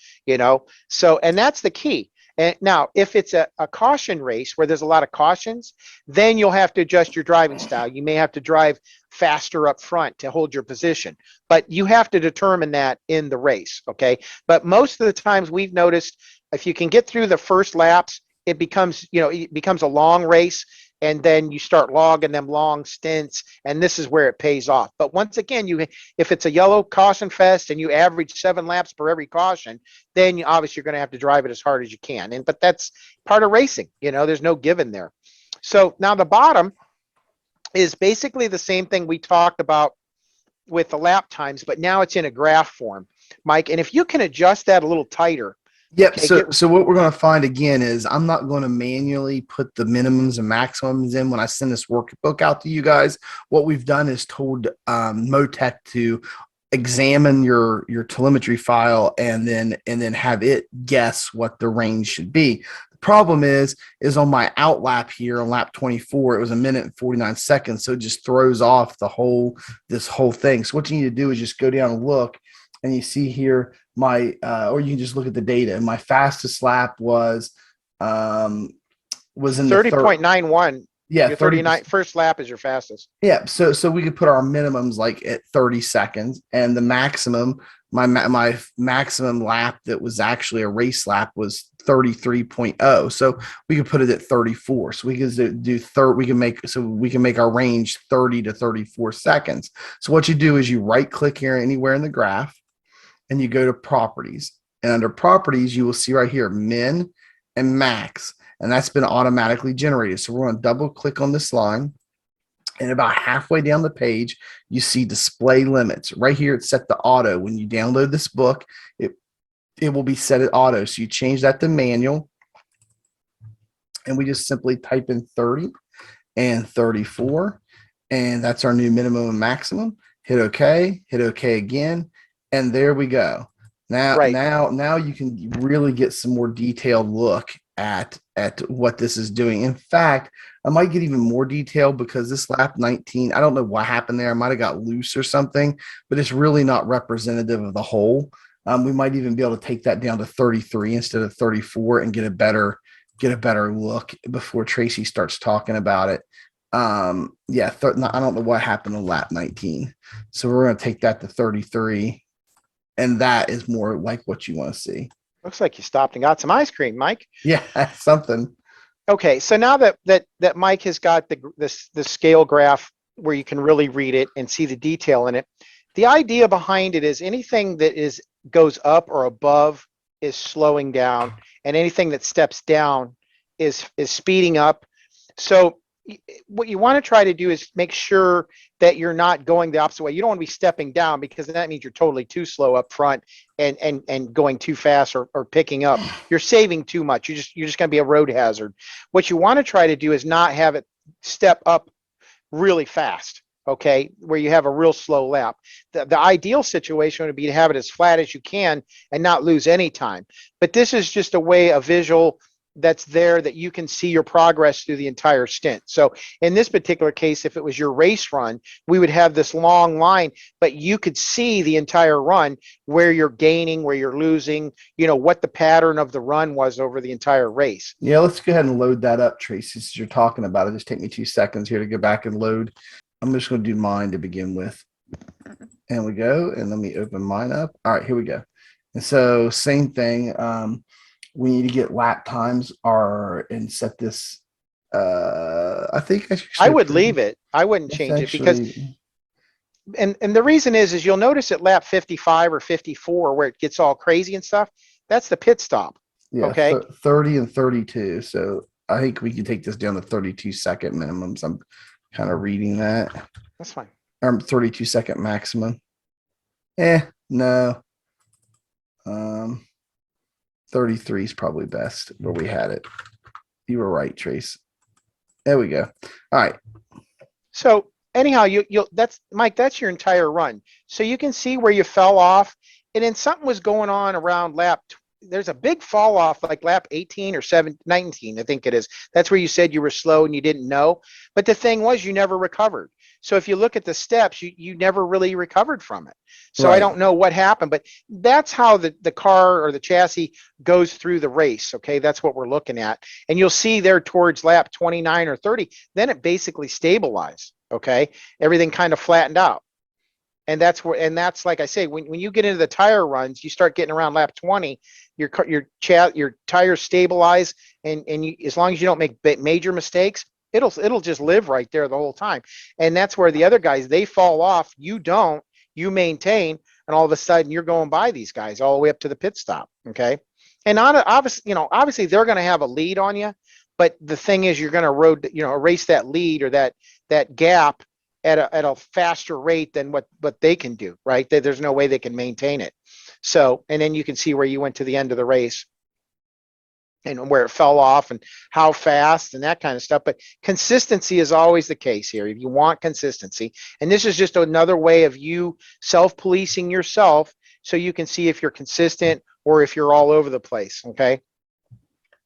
So, and that's the key. And now, if it's a caution race where there's a lot of cautions, then you'll have to adjust your driving style. You may have to drive faster up front to hold your position, but you have to determine that in the race, okay? But most of the times we've noticed if you can get through the first laps, it becomes, it becomes a long race, and then you start logging them long stints, and this is where it pays off. But once again, if it's a yellow caution fest and you average 7 laps per every caution, then obviously you're going to have to drive it as hard as you can. But that's part of racing. There's no given there. So now the bottom is basically the same thing we talked about with the lap times, but now it's in a graph form, Mike. And if you can adjust that a little tighter. Yep. Okay, so what we're going to find again is I'm not going to manually put the minimums and maximums in when I send this workbook out to you guys. What we've done is told MoTec to examine your telemetry file and then have it guess what the range should be. The problem is on my out lap here on lap 24, it was 1 minute and 49 seconds. So it just throws off this whole thing. So what you need to do is just go down and look, and you see here or you can just look at the data. My fastest lap was in 30.91. Yeah, your 39 first lap is your fastest. Yeah, so we could put our minimums like at 30 seconds, and the maximum, my maximum lap that was actually a race lap was 33.0. So we could put it at 34. So we could do we can make our range 30 to 34 seconds. So what you do is you right click here anywhere in the graph, and you go to properties, and under properties, you will see right here, min and max, and that's been automatically generated. So we're going to double click on this line, and about halfway down the page, you see display limits. Right here, it's set to auto. When you download this book, it will be set at auto. So you change that to manual, and we just simply type in 30 and 34, and that's our new minimum and maximum. Hit OK again. And there we go. Now you can really get some more detailed look at what this is doing. In fact, I might get even more detailed because this lap 19, I don't know what happened there. I might have got loose or something, but it's really not representative of the whole. We might even be able to take that down to 33 instead of 34 and get a better look before Tracy starts talking about it. I don't know what happened on lap 19. So we're going to take that to 33. And that is more like what you want to see. Looks like you stopped and got some ice cream, Mike. Yeah, something. Okay, so now that Mike has got the scale graph where you can really read it and see the detail in it, the idea behind it is anything that goes up or above is slowing down, and anything that steps down is speeding up. So what you want to try to do is make sure that you're not going the opposite way. You don't want to be stepping down, because that means you're totally too slow up front and going too fast or picking up. You're saving too much. You're just going to be a road hazard. What you want to try to do is not have it step up really fast, okay, where you have a real slow lap. The ideal situation would be to have it as flat as you can and not lose any time. But this is just a way, a visual that's there that you can see your progress through the entire stint. So in this particular case, if it was your race run, we would have this long line, but you could see the entire run, where you're gaining, where you're losing, what the pattern of the run was over the entire race. Yeah, let's go ahead and load that up, Tracy, since you're talking about it. Just take me 2 seconds here to go back and load. I'm just going to do mine to begin with. And we go, and let me open mine up. All right, here we go. And so same thing. We need to get lap times and set this. I think I would leave it. I wouldn't change it, because and the reason is you'll notice at lap 55 or 54 where it gets all crazy and stuff. That's the pit stop. Yeah, okay. 30 and 32. So I think we can take this down to 32-second minimums. I'm kind of reading that. That's fine. 32-second maximum. No. 33 is probably best where we had it. You were right, Trace. There we go. All right. So anyhow, that's Mike, that's your entire run. So you can see where you fell off, and then something was going on around there's a big fall off like lap 18 or 19, I think it is. That's where you said you were slow and you didn't know. But the thing was, you never recovered. So if you look at the steps, you never really recovered from it. So I Right. don't know what happened, but that's how the car or the chassis goes through the race. Okay, that's what we're looking at. And you'll see there towards lap 29 or 30, then it basically stabilized. Okay, everything kind of flattened out. And that's like I say, when you get into the tire runs, you start getting around lap 20, your tires stabilize, and as long as you don't make major mistakes, it'll just live right there the whole time. And that's where the other guys, they fall off, you don't, you maintain, and all of a sudden you're going by these guys all the way up to the pit stop. Okay, and obviously they're going to have a lead on you, but the thing is, you're going to erase that lead or that gap at a faster rate than what they can do, right? There's no way they can maintain it. So, and then you can see where you went to the end of the race and where it fell off and how fast and that kind of stuff. But consistency is always the case here. If you want consistency, and this is just another way of you self-policing yourself so you can see if you're consistent or if you're all over the place. Okay.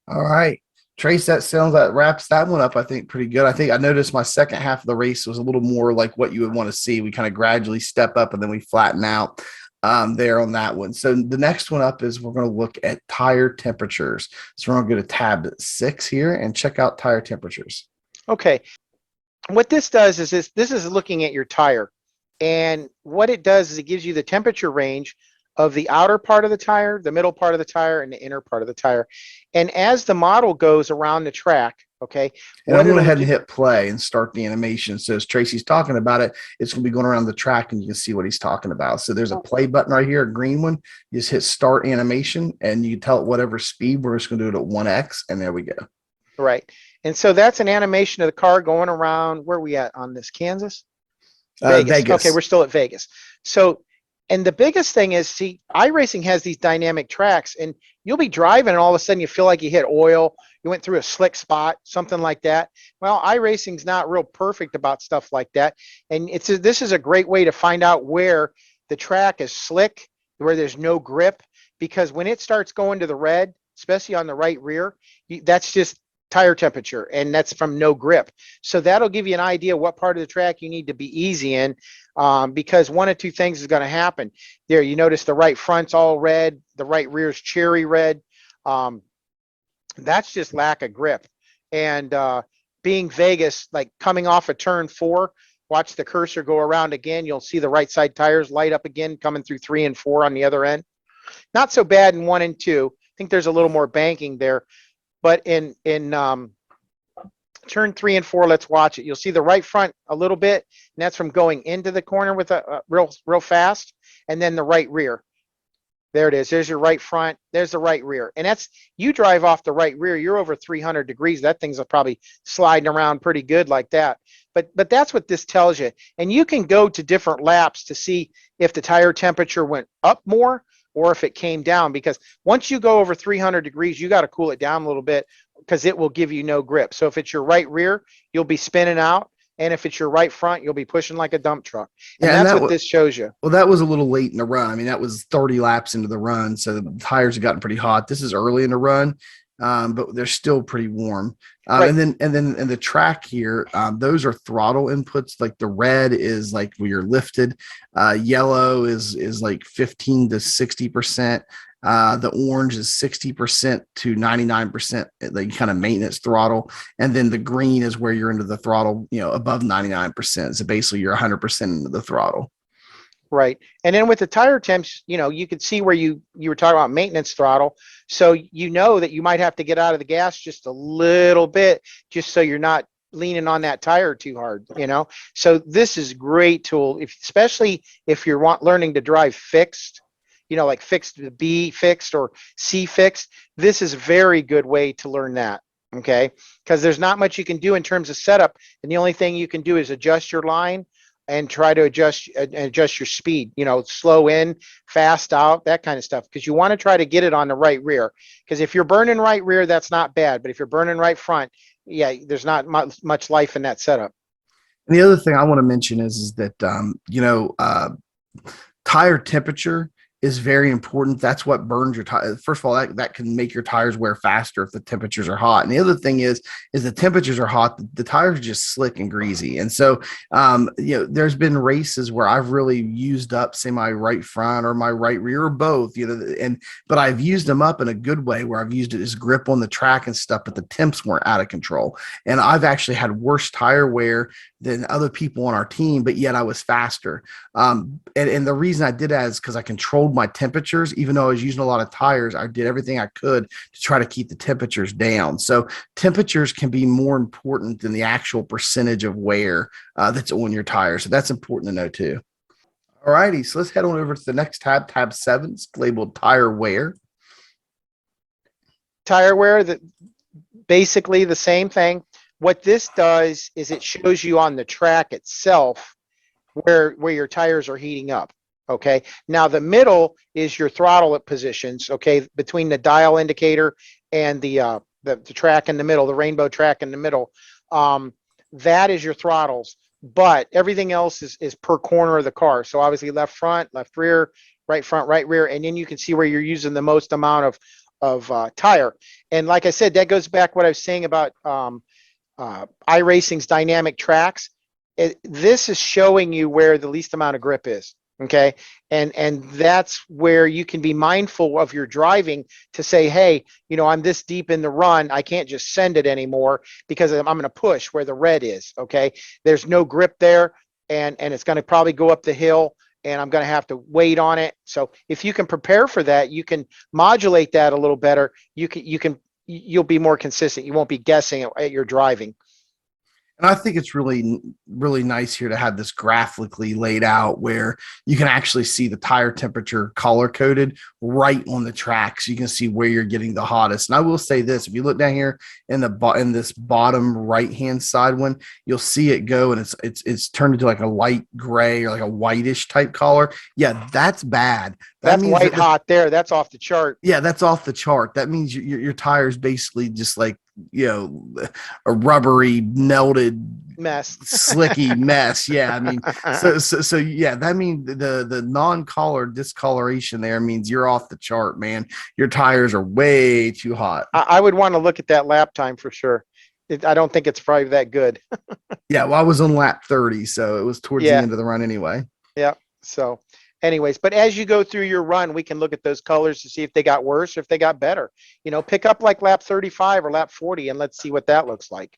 All right. Trace, that wraps that one up, I think, pretty good. I think I noticed my second half of the race was a little more like what you would want to see. We kind of gradually step up and then we flatten out there on that one. So the next one up is we're going to look at tire temperatures. So we're going to go to tab 6 here and check out tire temperatures. Okay. What this does is this is looking at your tire. And what it does is it gives you the temperature range of the outer part of the tire, the middle part of the tire, and the inner part of the tire. And as the model goes around the track, okay. And I'm going to go ahead and hit play and start the animation. So as Tracy's talking about it, it's going to be going around the track and you can see what he's talking about. So there's a play button right here, a green one. You just hit start animation and you tell it whatever speed. We're just going to do it at 1x. And there we go. Right. And so that's an animation of the car going around. Where are we at on this? Kansas? Vegas. Okay, we're still at Vegas. So, and the biggest thing is, see, iRacing has these dynamic tracks, and you'll be driving, and all of a sudden you feel like you hit oil, you went through a slick spot, something like that. Well, iRacing's not real perfect about stuff like that, and this is a great way to find out where the track is slick, where there's no grip, because when it starts going to the red, especially on the right rear, that's just tire temperature, and that's from no grip. So that'll give you an idea what part of the track you need to be easy in, because one of two things is going to happen. There, you notice the right front's all red, the right rear's cherry red. That's just lack of grip. And being Vegas, like coming off of turn 4, watch the cursor go around again. You'll see the right side tires light up again, coming through 3 and 4 on the other end. Not so bad in 1 and 2. I think there's a little more banking there. But in turn 3 and 4, let's watch it. You'll see the right front a little bit, and that's from going into the corner with a real fast, and then the right rear. There it is. There's your right front. There's the right rear. And that's, you drive off the right rear, you're over 300 degrees. That thing's probably sliding around pretty good like that. But that's what this tells you. And you can go to different laps to see if the tire temperature went up more or if it came down, because once you go over 300 degrees, you got to cool it down a little bit because it will give you no grip. So if it's your right rear, you'll be spinning out. And if it's your right front, you'll be pushing like a dump truck. And that's what this shows you. Well, that was a little late in the run. I mean, that was 30 laps into the run. So the tires have gotten pretty hot. This is early in the run, but they're still pretty warm. Right. And then the track here, those are throttle inputs. Like the red is like where you're lifted. Yellow is like 15 to 60%. The orange is 60% to 99%, like kind of maintenance throttle. And then the green is where you're into the throttle, above 99%. So basically you're 100% into the throttle. Right. And then with the tire temps, you could see where you were talking about maintenance throttle. So you know that you might have to get out of the gas just a little bit, just so you're not leaning on that tire too hard, So this is a great tool, especially if you're learning to drive fixed, like fixed B fixed or C fixed. This is a very good way to learn that. Okay. Because there's not much you can do in terms of setup. And the only thing you can do is adjust your line and try to adjust your speed, slow in, fast out, that kind of stuff. Because you want to try to get it on the right rear. Because if you're burning right rear, that's not bad. But if you're burning right front, yeah, there's not much life in that setup. And the other thing I want to mention is that, tire temperature is very important. That's what burns your tires. First of all, that can make your tires wear faster if the temperatures are hot. And the other thing is the temperatures are hot, the tires are just slick and greasy. And so, there's been races where I've really used up, say, my right front or my right rear or both, but I've used them up in a good way where I've used it as grip on the track and stuff, but the temps weren't out of control. And I've actually had worse tire wear than other people on our team, but yet I was faster. And the reason I did that is because I controlled my temperatures. Even though I was using a lot of tires, I did everything I could to try to keep the temperatures down. So temperatures can be more important than the actual percentage of wear that's on your tires. So that's important to know too. All righty, so let's head on over to the next tab 7. It's labeled tire wear. Tire wear, that basically the same thing. What this does is it shows you on the track itself where your tires are heating up. Okay. Now the middle is your throttle positions. Okay, between the dial indicator and the track in the middle, the rainbow track in the middle. That is your throttles. But everything else is per corner of the car. So obviously left front, left rear, right front, right rear, and then you can see where you're using the most amount of tire. And like I said, that goes back what I was saying about iRacing's dynamic tracks. This is showing you where the least amount of grip is. Okay. And that's where you can be mindful of your driving to say, hey, I'm this deep in the run. I can't just send it anymore because I'm going to push where the red is. Okay. There's no grip there, and it's going to probably go up the hill, and I'm going to have to wait on it. So if you can prepare for that, you can modulate that a little better. You'll be more consistent. You won't be guessing at your driving. And I think it's really, really nice here to have this graphically laid out where you can actually see the tire temperature color coded right on the track. So you can see where you're getting the hottest. And I will say this, if you look down here in this bottom right-hand side one, you'll see it go, and it's turned into like a light gray or like a whitish type color. Yeah, that's bad. That's white hot there. That's off the chart. Yeah, that's off the chart. That means your tire's basically just like, a rubbery, melted mess, slicky mess. Yeah, I mean, so yeah, that means the non-color discoloration there means you're off the chart, man. Your tires are way too hot. I would want to look at that lap time for sure. I don't think it's probably that good. Yeah, well, I was on lap 30, so it was towards the end of the run anyway. Yeah. So anyways, but as you go through your run, we can look at those colors to see if they got worse or if they got better. Pick up like lap 35 or lap 40 and let's see what that looks like.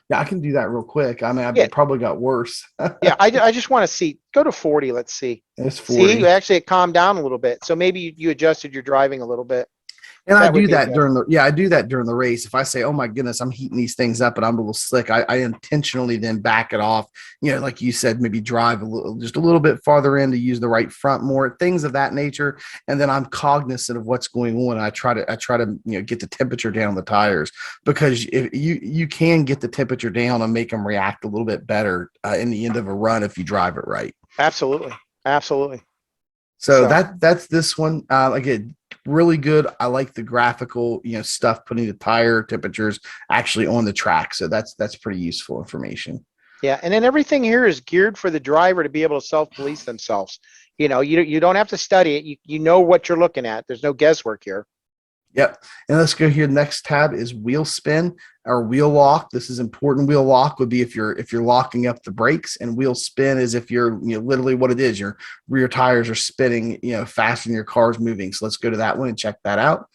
Yeah, I can do that real quick. I mean, I probably got worse. Yeah, I just want to see. Go to 40. Let's see. It's 40. See, actually it calmed down a little bit. So maybe you adjusted your driving a little bit. And I do that during the race. If I say, oh my goodness, I'm heating these things up and I'm a little slick, I intentionally then back it off. Like you said, maybe drive just a little bit farther in to use the right front more, things of that nature. And then I'm cognizant of what's going on. I try to get the temperature down on the tires, because if you can get the temperature down and make them react a little bit better in the end of a run if you drive it right. Absolutely. So that's this one. Again, really good. I like the graphical, stuff, putting the tire temperatures actually on the track. So that's pretty useful information. Yeah, and then everything here is geared for the driver to be able to self-police themselves. You don't have to study it. You know what you're looking at. There's no guesswork here. Yep. And let's go here. Next tab is wheel spin or wheel lock. This is important. Wheel lock would be if you're locking up the brakes, and wheel spin is if you're, literally what it is. Your rear tires are spinning, faster than your car's moving. So let's go to that one and check that out.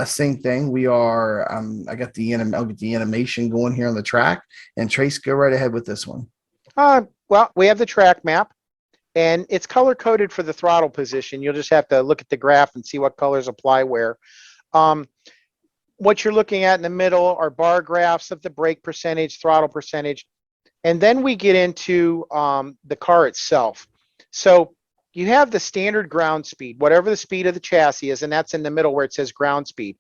Same thing. We are, I'll get the animation going here on the track, and Trace, go right ahead with this one. Well, we have the track map, and it's color coded for the throttle position. You'll just have to look at the graph and see what colors apply where. What you're looking at in the middle are bar graphs of the brake percentage, throttle percentage, and then we get into the car itself. So you have the standard ground speed, whatever the speed of the chassis is, and that's in the middle where it says ground speed.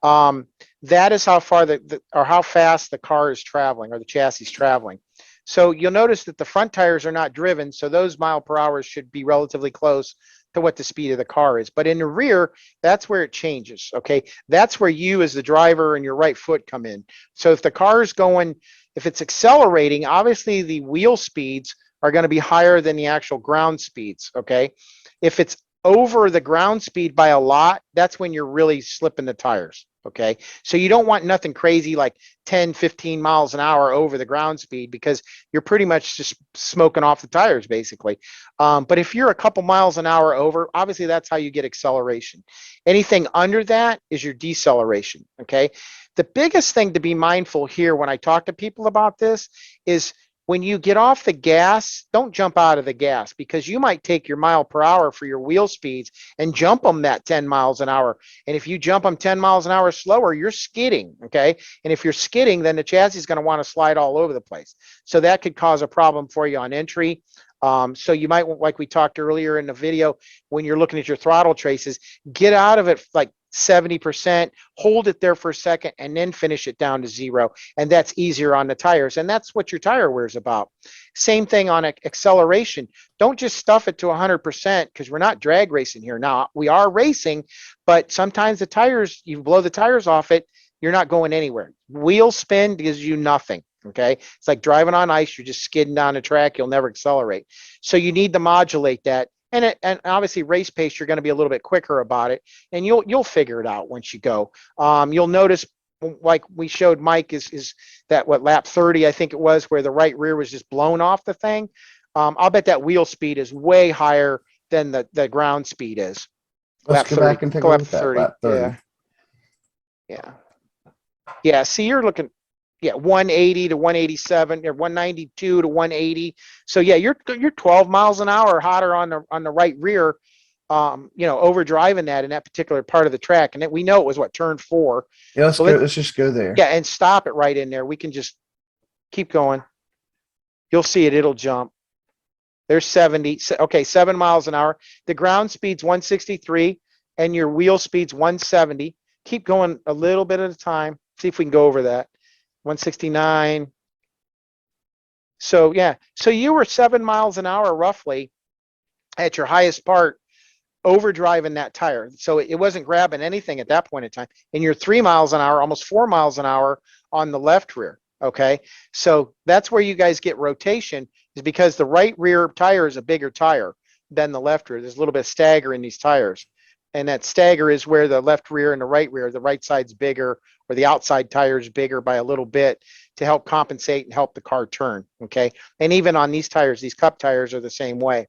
That is how far or how fast the car is traveling, or the chassis is traveling. So you'll notice that the front tires are not driven, so those mile per hour should be relatively close to what the speed of the car is. But in the rear, that's where it changes, okay? That's where you as the driver and your right foot come in. So if the car is if it's accelerating, obviously the wheel speeds are going to be higher than the actual ground speeds, okay? If it's over the ground speed by a lot, that's when you're really slipping the tires. Okay. So you don't want nothing crazy like 10, 15 miles an hour over the ground speed, because you're pretty much just smoking off the tires basically. But if you're a couple miles an hour over, obviously that's how you get acceleration. Anything under that is your deceleration. Okay. The biggest thing to be mindful here when I talk to people about this is, when you get off the gas, don't jump out of the gas, because you might take your mile per hour for your wheel speeds and jump them that 10 miles an hour. And if you jump them 10 miles an hour slower, you're skidding, okay? And if you're skidding, then the chassis is going to want to slide all over the place. So that could cause a problem for you on entry. So you might, like we talked earlier in the video, when you're looking at your throttle traces, get out of it like 70%, hold it there for a second, and then finish it down to 0. And that's easier on the tires. And that's what your tire wear is about. Same thing on acceleration. Don't just stuff it to 100%, because we're not drag racing here. Now, we are racing, but sometimes the tires, you blow the tires off it, you're not going anywhere. Wheel spin gives you nothing. Okay. It's like driving on ice. You're just skidding down the track. You'll never accelerate. So you need to modulate that. And obviously race pace, you're going to be a little bit quicker about it, and you'll figure it out once you go. You'll notice, like we showed Mike, is that what, lap 30, I think it was, where the right rear was just blown off the thing. I'll bet that wheel speed is way higher than the ground speed is. Let's go back and take a look at that lap 30. Yeah. See, you're looking, 180 to 187, or 192 to 180. So yeah, you're 12 miles an hour hotter on the right rear, overdriving that in that particular part of the track. And we know it was turn 4. Yeah, let's just go there. Yeah, and stop it right in there. We can just keep going. You'll see it. It'll jump. There's 70. Okay, 7 miles an hour. The ground speed's 163, and your wheel speed's 170. Keep going a little bit at a time. See if we can go over that. 169. So yeah, so you were 7 miles an hour roughly at your highest part, overdriving that tire. So it wasn't grabbing anything at that point in time. And you're 3 miles an hour, almost 4 miles an hour on the left rear. Okay. So that's where you guys get rotation, is because the right rear tire is a bigger tire than the left rear. There's a little bit of stagger in these tires. And that stagger is where the left rear and the right side's bigger, or the outside tire is bigger by a little bit, to help compensate and help the car turn. Okay. And even on these tires, these cup tires are the same way.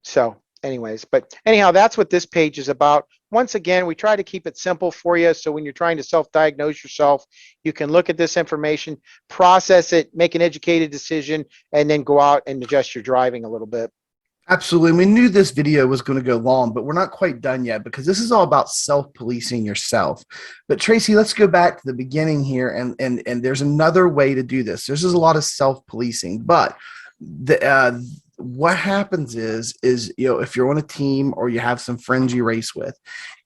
So anyways, but anyhow, that's what this page is about. Once again, we try to keep it simple for you. So when you're trying to self-diagnose yourself, you can look at this information, process it, make an educated decision, and then go out and adjust your driving a little bit. Absolutely. We knew this video was going to go long, but we're not quite done yet, because this is all about self-policing yourself. But Tracy, let's go back to the beginning here, and there's another way to do this. This is a lot of self-policing, but what happens is if you're on a team, or you have some friends you race with,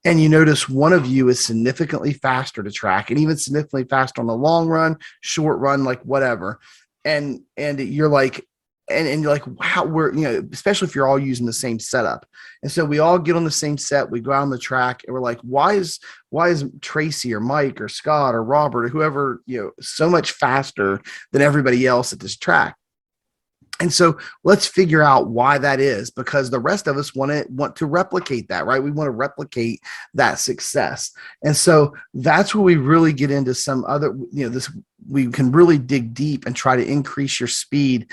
and you notice one of you is significantly faster to track, and even significantly faster on the long run, short run, like whatever, and you're like, and you're like, wow, especially if you're all using the same setup. And so we all get on the same set, we go out on the track, and we're like, why is Tracy or Mike or Scott or Robert or whoever, so much faster than everybody else at this track? And so let's figure out why that is, because the rest of us want to replicate that, right? We want to replicate that success. And so that's where we really get into some other, we can really dig deep and try to increase your speed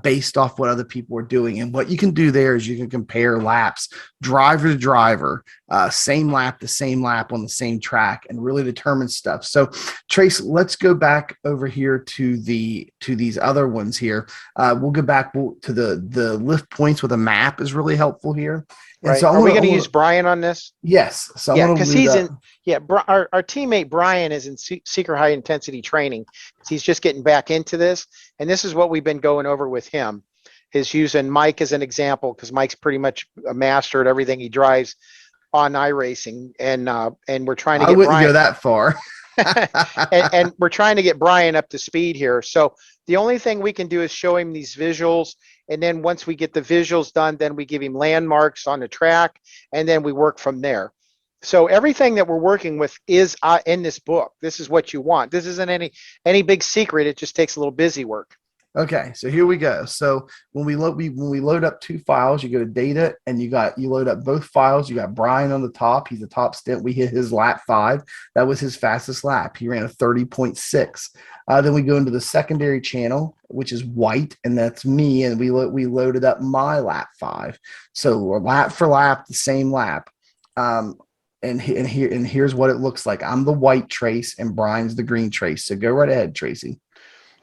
based off what other people are doing. And what you can do there is you can compare laps, driver to driver, same lap to same lap on the same track, and really determine stuff. So Trace, let's go back over here to these other ones here. We'll go back to the lift points with a map is really helpful here. And right. So are we going to use Brian on this? Yes. So yeah, because he's in. Yeah, our teammate Brian is in secret high intensity training. He's just getting back into this, and this is what we've been going over with him. Is using Mike as an example, because Mike's pretty much a master at everything he drives on iRacing, and we're trying to get. I wouldn't go that far. and we're trying to get Brian up to speed here. So the only thing we can do is show him these visuals. And then once we get the visuals done, then we give him landmarks on the track, and then we work from there. So everything that we're working with is in this book. This is what you want. This isn't any big secret. It just takes a little busy work. Okay, so here we go. So when we load up two files, you go to data and you load up both files. You got Brian on the top. He's the top stint. We hit his lap 5. That was his fastest lap. He ran a 30.6. Then we go into the secondary channel, which is white, and that's me. And we loaded up my lap 5. So we're lap for lap, the same lap. And here's what it looks like. I'm the white Trace, and Brian's the green Trace. So go right ahead, Tracy.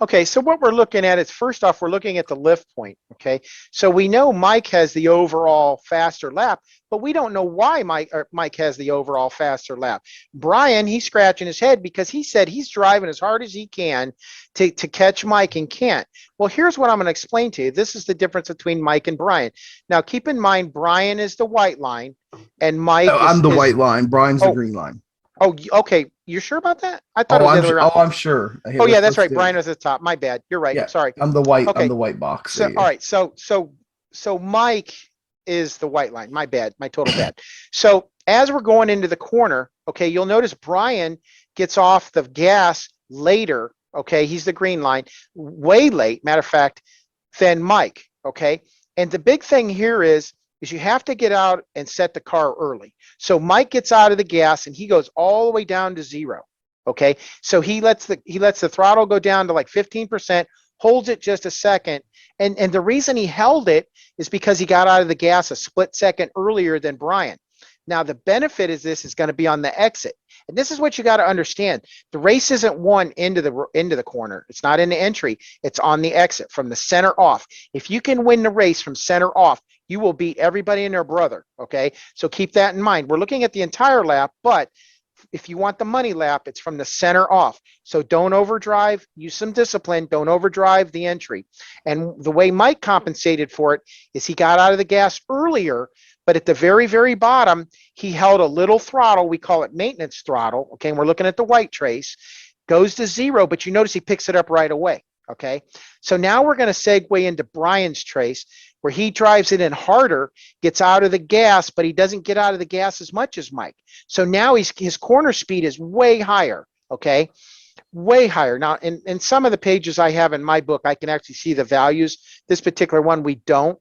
Okay, so what we're looking at is, first off, we're looking at the lift point. Okay, so we know Mike has the overall faster lap, but we don't know why Mike has the overall faster lap. Brian, he's scratching his head because he said he's driving as hard as he can to catch Mike and can't. Well, here's what I'm going to explain to you. This is the difference between Mike and Brian. Now, keep in mind, Brian is the white line, and Mike Oh, is I'm the white line. Brian's the oh, green line. oh, okay. You're sure about that? I thought it was the other way around. Oh, I'm sure. Here, Oh yeah, that's let's right. do it. Brian was at the top. My bad. You're right. Yeah, Sorry. I'm the white. I'm Okay. the white box. So all right. So Mike is the white line. My bad. My total bad. So as we're going into the corner, okay, you'll notice Brian gets off the gas later. Okay, he's the green line, way late. Matter of fact, than Mike. Okay, and the big thing here is you have to get out and set the car early. So Mike gets out of the gas and he goes all the way down to 0. Okay, so he lets the throttle go down to like 15%, holds it just a second, and the reason he held it is because he got out of the gas a split second earlier than Brian. Now the benefit is this is going to be on the exit, and this is what you got to understand. The race isn't won into the corner. It's not in the entry. It's on the exit from the center off. If you can win the race from center off, you will beat everybody and their brother. Okay, so keep that in mind. We're looking at the entire lap, but if you want the money lap, it's from the center off. So don't overdrive, use some discipline, don't overdrive the entry. And the way Mike compensated for it is he got out of the gas earlier, but at the very, very bottom, he held a little throttle. We call it maintenance throttle. Okay, and we're looking at the white Trace, goes to 0, but you notice he picks it up right away. Okay, so now we're going to segue into Brian's Trace, where he drives it in harder, gets out of the gas, but he doesn't get out of the gas as much as Mike. So now his corner speed is way higher. Okay, way higher. Now, in some of the pages I have in my book, I can actually see the values. This particular one, we don't.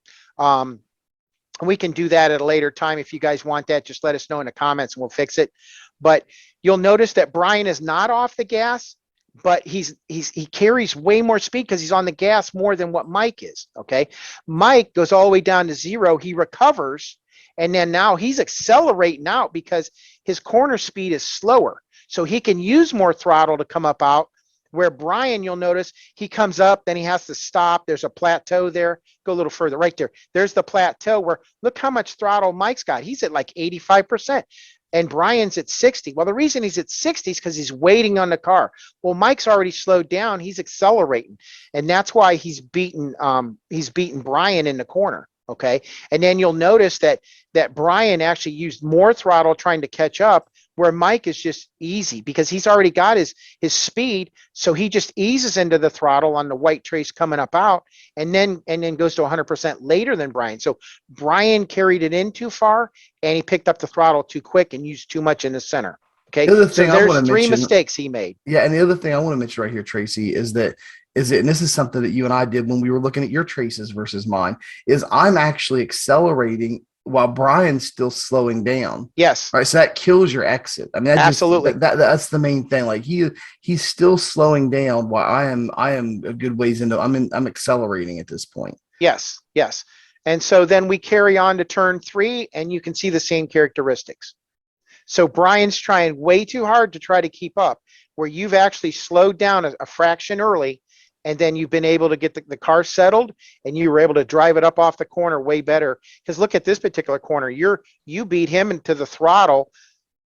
We can do that at a later time. If you guys want that, just let us know in the comments and we'll fix it. But you'll notice that Brian is not off the gas, but he carries way more speed because he's on the gas more than what Mike is. Okay, Mike goes all the way down to 0. He recovers, and then now he's accelerating out because his corner speed is slower, so he can use more throttle to come up out. Where Brian, you'll notice he comes up, then he has to stop. There's a plateau there. Go a little further, right there. There's the plateau where look how much throttle Mike's got. He's at like 85%. And Brian's at 60. Well, the reason he's at 60 is because he's waiting on the car. Well, Mike's already slowed down. He's accelerating. And that's why he's beaten Brian in the corner. Okay. And then you'll notice that Brian actually used more throttle trying to catch up, where Mike is just easy because he's already got his speed. So he just eases into the throttle on the white Trace coming up out and then goes to 100% later than Brian. So Brian carried it in too far and he picked up the throttle too quick and used too much in the center. Okay. The other So thing I there's want to 3 mention, mistakes he made. yeah, and the other thing I want to mention right here, Tracy, is and this is something that you and I did when we were looking at your traces versus mine, is I'm actually accelerating while Brian's still slowing down. Yes. Right. So that kills your exit. I mean, Absolutely. That's the main thing. Like he's still slowing down while I am a good ways into I'm accelerating at this point. Yes. Yes. And so then we carry on to turn 3 and you can see the same characteristics. So Brian's trying way too hard to try to keep up, where you've actually slowed down a fraction early, and then you've been able to get the car settled and you were able to drive it up off the corner way better. Because look at this particular corner. You beat him into the throttle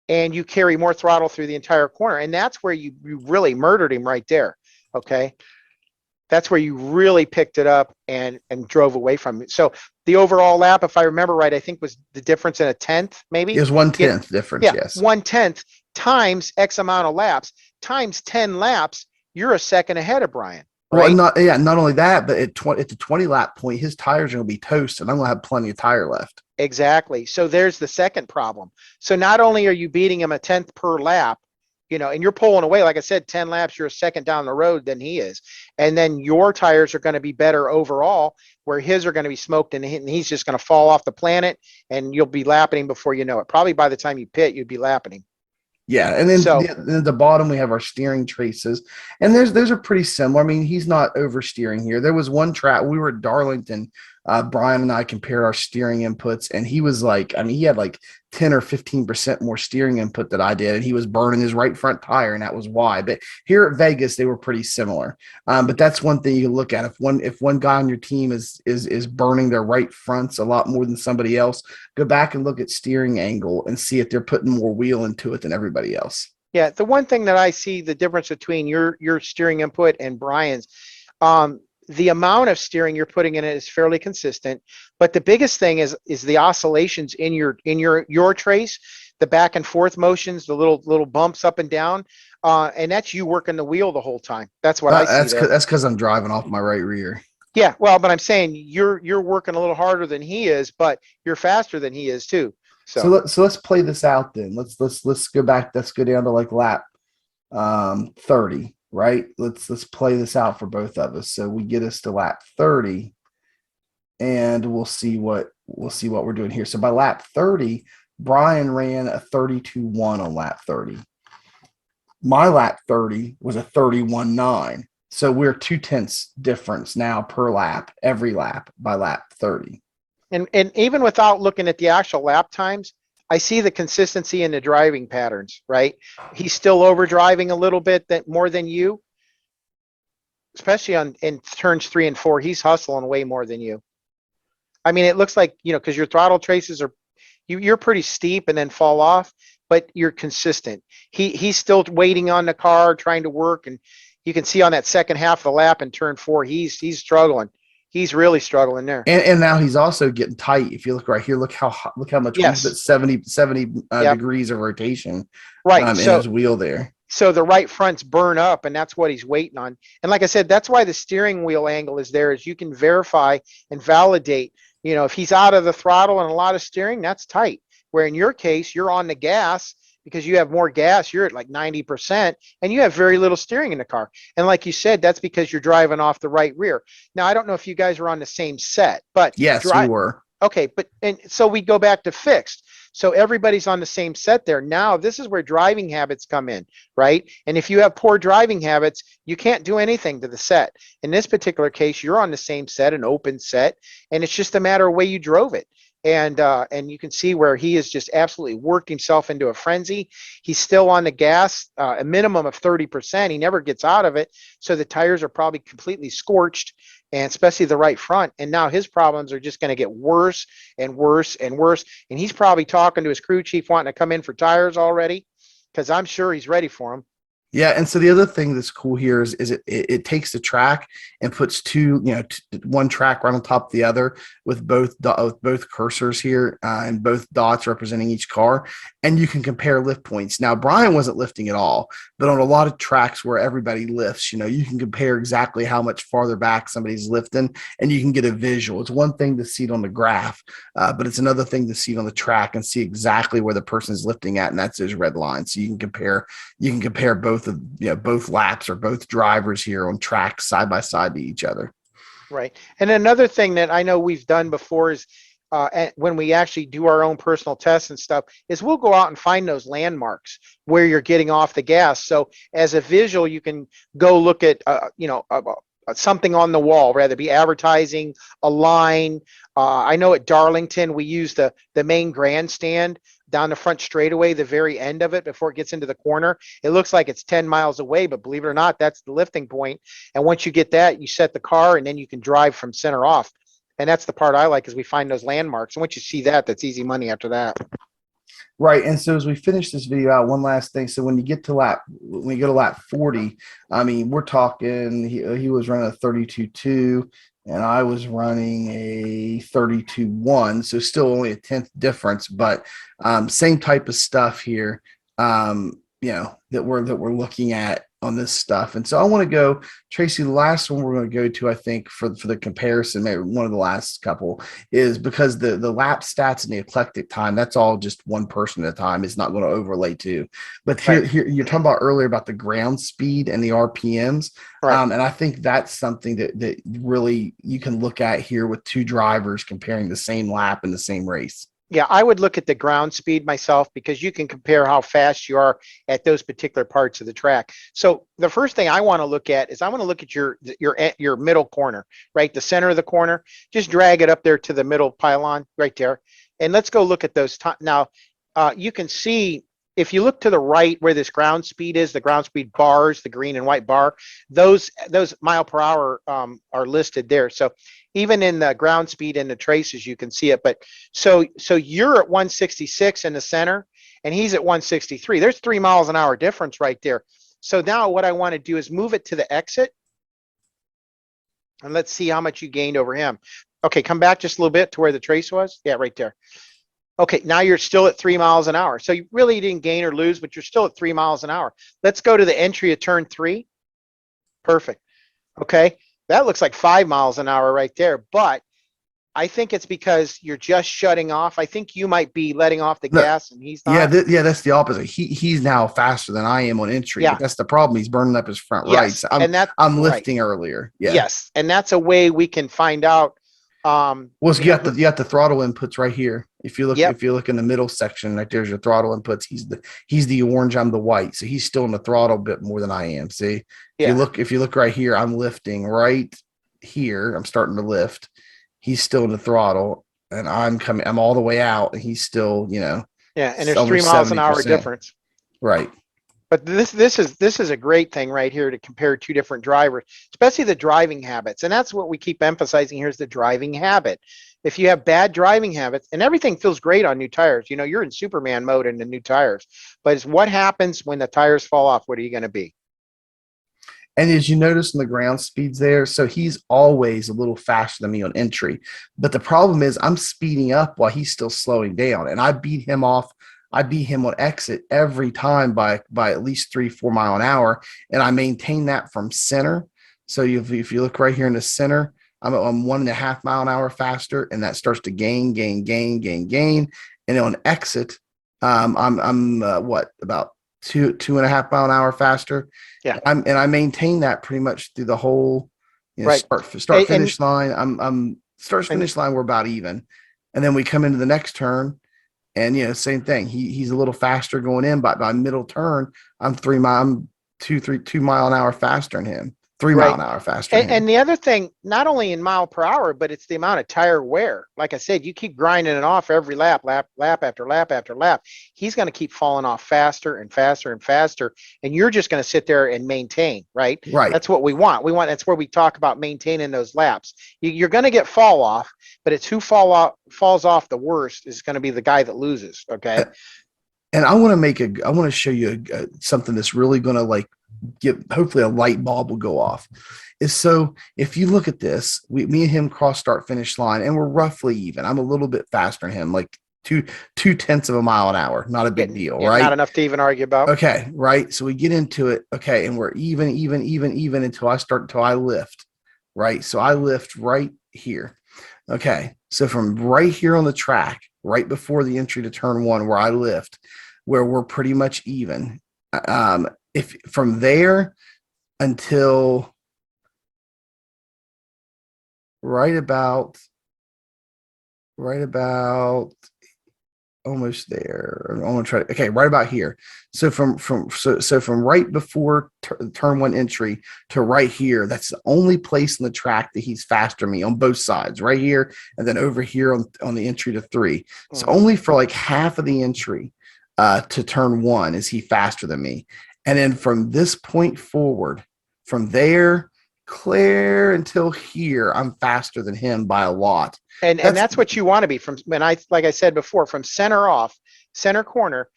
and you carry more throttle through the entire corner. And that's where you really murdered him right there. Okay. That's where you really picked it up and drove away from it. So the overall lap, if I remember right, I think was the difference in a tenth, maybe? It was 1/10 difference, yeah, yes. 1/10 times X amount of laps times 10 laps, you're a second ahead of Brian. Right? Well, not only that, but at the 20 lap point, his tires are going to be toast, and I'm going to have plenty of tire left. Exactly. So there's the second problem. So not only are you beating him a tenth per lap, and you're pulling away, like I said, 10 laps, you're a second down the road than he is. And then your tires are going to be better overall, where his are going to be smoked, and he's just going to fall off the planet, and you'll be lapping him before you know it. Probably by the time you pit, you'd be lapping him. Yeah, and then So the bottom we have our steering traces, and those are pretty similar. I mean, he's not oversteering here. There was one track we were at Darlington. Brian and I compared our steering inputs, and he was like, I mean, he had like 10 or 15% more steering input that I did, and he was burning his right front tire, and that was why. But here at Vegas, they were pretty similar. But that's one thing you look at. If one guy on your team is burning their right fronts a lot more than somebody else, go back and look at steering angle and see if they're putting more wheel into it than everybody else. yeah, the one thing that I see the difference between your steering input and Brian's, the amount of steering you're putting in it is fairly consistent, but the biggest thing is the oscillations in your trace, the back and forth motions, the little bumps up and down, and that's you working the wheel the whole time. That's what I see there. That's because I'm driving off my right rear. Yeah, well, but I'm saying you're working a little harder than he is, but you're faster than he is too. So So let's play this out then. Let's go back. Let's go down to like lap 30, right? Let's play this out for both of us. So we get us to lap 30, and we'll see what we're doing here. So by lap 30, Brian ran a 32.1 on lap 30. My lap 30 was a 31.9. So we're 0.2 difference now per lap, every lap by lap 30. and even without looking at the actual lap times, I see the consistency in the driving patterns, right? He's still over driving a little bit more than you, especially in turns 3 and 4. He's hustling way more than you. I mean, it looks like, because your throttle traces are, you're pretty steep and then fall off, but you're consistent. He's still waiting on the car, trying to work, and you can see on that second half of the lap in turn 4, he's struggling. He's really struggling there. And now he's also getting tight. If you look right here, look how much Yes. he's at 70 Yep. degrees of rotation Right. in his wheel there. So the right front's burn up, and that's what he's waiting on. And like I said, that's why the steering wheel angle is there, is you can verify and validate, if he's out of the throttle and a lot of steering, that's tight. Where in your case, you're on the gas because you have more gas, you're at like 90%, and you have very little steering in the car. And like you said, that's because you're driving off the right rear. Now, I don't know if you guys were on the same set, but Yes, we were. Okay, and so we go back to fixed. So everybody's on the same set there. Now, this is where driving habits come in, right? And if you have poor driving habits, you can't do anything to the set. In this particular case, you're on the same set, an open set, and it's just a matter of way you drove it. And you can see where he has just absolutely worked himself into a frenzy. He's still on the gas, a minimum of 30%. He never gets out of it. So the tires are probably completely scorched, and especially the right front. And now his problems are just going to get worse and worse and worse. And he's probably talking to his crew chief wanting to come in for tires already, because I'm sure he's ready for them. Yeah, and so the other thing that's cool here is it takes the track and puts one track right on top of the other with both cursors here and both dots representing each car, and you can compare lift points. Now, Brian wasn't lifting at all, but on a lot of tracks where everybody lifts, you can compare exactly how much farther back somebody's lifting, and you can get a visual. It's one thing to see it on the graph, but it's another thing to see it on the track and see exactly where the person's lifting at, and that's those red lines. So you can compare both laps or both drivers here on tracks side by side to each other. Right. And another thing that I know we've done before is when we actually do our own personal tests and stuff, is we'll go out and find those landmarks where you're getting off the gas. So as a visual, you can go look at something on the wall, rather be advertising, a line. I know at Darlington we use the main grandstand down the front straightaway, the very end of it before it gets into the corner. It looks like it's 10 miles away, but believe it or not, that's the lifting point. And once you get that, you set the car, and then you can drive from center off. And that's the part I like, is we find those landmarks. And once you see that, that's easy money after that. Right. And so as we finish this video out, one last thing. So when you go to lap 40, I mean, we're talking, he was running a 32.2 and I was running a 32.1. So still only a 10th difference, but same type of stuff here, that we're looking at on this stuff. And so I want to go, Tracy, the last one we're going to go to, I think, for the comparison, maybe one of the last couple, is because the lap stats and the eclectic time, that's all just one person at a time. It's not going to overlay too. But here, Right. here you're talking about earlier about the ground speed and the RPMs. Right. And I think that's something that really you can look at here with two drivers comparing the same lap in the same race. Yeah, I would look at the ground speed myself because you can compare how fast you are at those particular parts of the track. So the first thing I want to look at is I want to look at your middle corner, right? The center of the corner. Just drag it up there to the middle pylon right there. And let's go look at those. Now, you can see if you look to the right where this ground speed is, the ground speed bars, the green and white bar, those mile per hour are listed there. So even in the ground speed and the traces, you can see it. But so you're at 166 in the center and he's at 163. There's 3 miles an hour difference right there. So now what I want to do is move it to the exit and let's see how much you gained over him. Okay, come back just a little bit to where the trace was. Yeah, right there. Okay, now you're still at 3 miles an hour. So you really didn't gain or lose, but you're still at 3 miles an hour. Let's go to the entry of turn 3. Perfect. Okay, that looks like 5 miles an hour right there. But I think it's because you're just shutting off. I think you might be letting off the No, gas and he's yeah, not. that's the opposite. He's now faster than I am on entry, but Yeah, that's the problem. He's burning up his front yes. rights. And that, I'm right. lifting earlier. Yeah. Yes. And that's a way we can find out, Well, so you know, who, you got the throttle inputs right here. yep. If you look in the middle section, like there's your throttle inputs. He's the orange. I'm the white. So he's still in the throttle a bit more than I am. See, Yeah. if you look right here, I'm lifting right here. I'm starting to lift. He's still in the throttle, and I'm all the way out, and he's still, Yeah. And it's there's 3 almost miles an hour 70%. difference. Right. But this is a great thing right here to compare two different drivers, especially the driving habits. And that's what we keep emphasizing here is the driving habit. If you have bad driving habits and everything feels great on new tires, you're in Superman mode in the new tires. But it's what happens when the tires fall off? What are you going to be? And as you notice in the ground speeds there, so he's always a little faster than me on entry. But the problem is I'm speeding up while he's still slowing down. And I beat him off. I beat him on exit every time by at least 3-4 mile an hour. And I maintain that from center. So if you look right here in the center, I'm 1.5 mile an hour faster, and that starts to gain. And on exit, I'm what, about 2.5 mile an hour faster. Yeah, I maintain that pretty much through the whole, right. start And finish line. I'm start and finish line. We're about even, and then we come into the next turn, and same thing. He's a little faster going in, but by middle turn, I'm 2 mile an hour faster than him. 3 mile right. an hour faster than him. And the other thing, not only in mile per hour, but it's the amount of tire wear. Like I said, you keep grinding it off every lap after lap after lap. He's going to keep falling off faster and faster and faster. And you're just going to sit there and maintain, right? Right. That's what we want. That's where we talk about maintaining those laps. You're going to get fall off, but it's who falls off the worst is going to be the guy that loses. Okay. And I want to show you something that's really going to hopefully a light bulb will go off. Is so if you look at this, me and him cross start finish line, and we're roughly even. I'm a little bit faster than him, like two tenths of a mile an hour. Not a big deal, Yeah, right? not enough to even argue about. Okay, right. So we get into it, okay, and we're even until I lift, right? So I lift right here. Okay, so from right here on the track, right before the entry to turn 1, where I lift, where we're pretty much even. If from there until right about almost there. I'm gonna try to, okay, right about here. So from right before turn 1 entry to right here, that's the only place in the track that he's faster than me on both sides, right here, and then over here on the entry to 3. So only for like half of the entry to turn 1 is he faster than me. And then from this point forward, from there clear until here, I'm faster than him by a lot. And that's what you want to be from when like I said before, from center corner,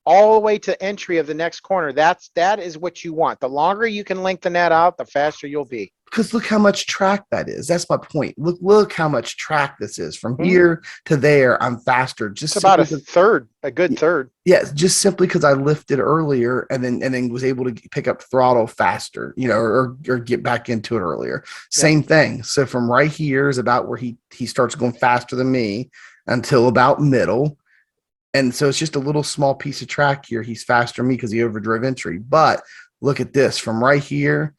all the way to entry of the next corner. That is what you want. The longer you can lengthen that out, the faster you'll be. Because look how much track that is. That's my point. Look how much track this is from Mhm. here to there. I'm faster, It's just about simply a because third, a good third. yes, just simply because I lifted earlier and then was able to pick up throttle faster, or get back into it earlier. Yep. Same thing. So from right here is about where he starts going faster than me until about middle. And so it's just a little small piece of track here. He's faster than me because he overdrove entry. But look at this from right here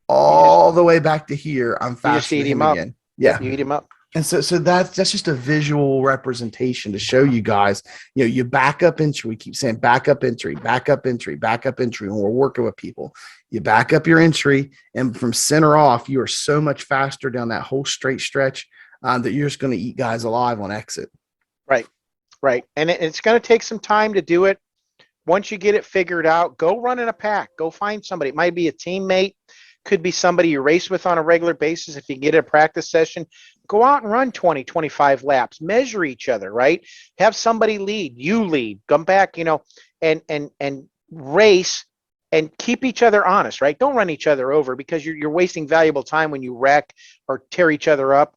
all the way back to here. I'm You just faster eat than him him up. again. Yep, Yeah. you eat him up. And so that's just a visual representation to show you guys, you back up entry. We keep saying back up entry, back up entry, back up entry. When we're working with people, you back up your entry, and from center off, you are so much faster down that whole straight stretch that you're just going to eat guys alive on exit. Right, right. And it's going to take some time to do it. Once you get it figured out, go run in a pack. Go find somebody. It might be a teammate, could be somebody you race with on a regular basis. If you get a practice session, go out and run 20, 25 laps, measure each other, right? Have somebody lead, you lead, come back, and race and keep each other honest, right? Don't run each other over because you're wasting valuable time when you wreck or tear each other up.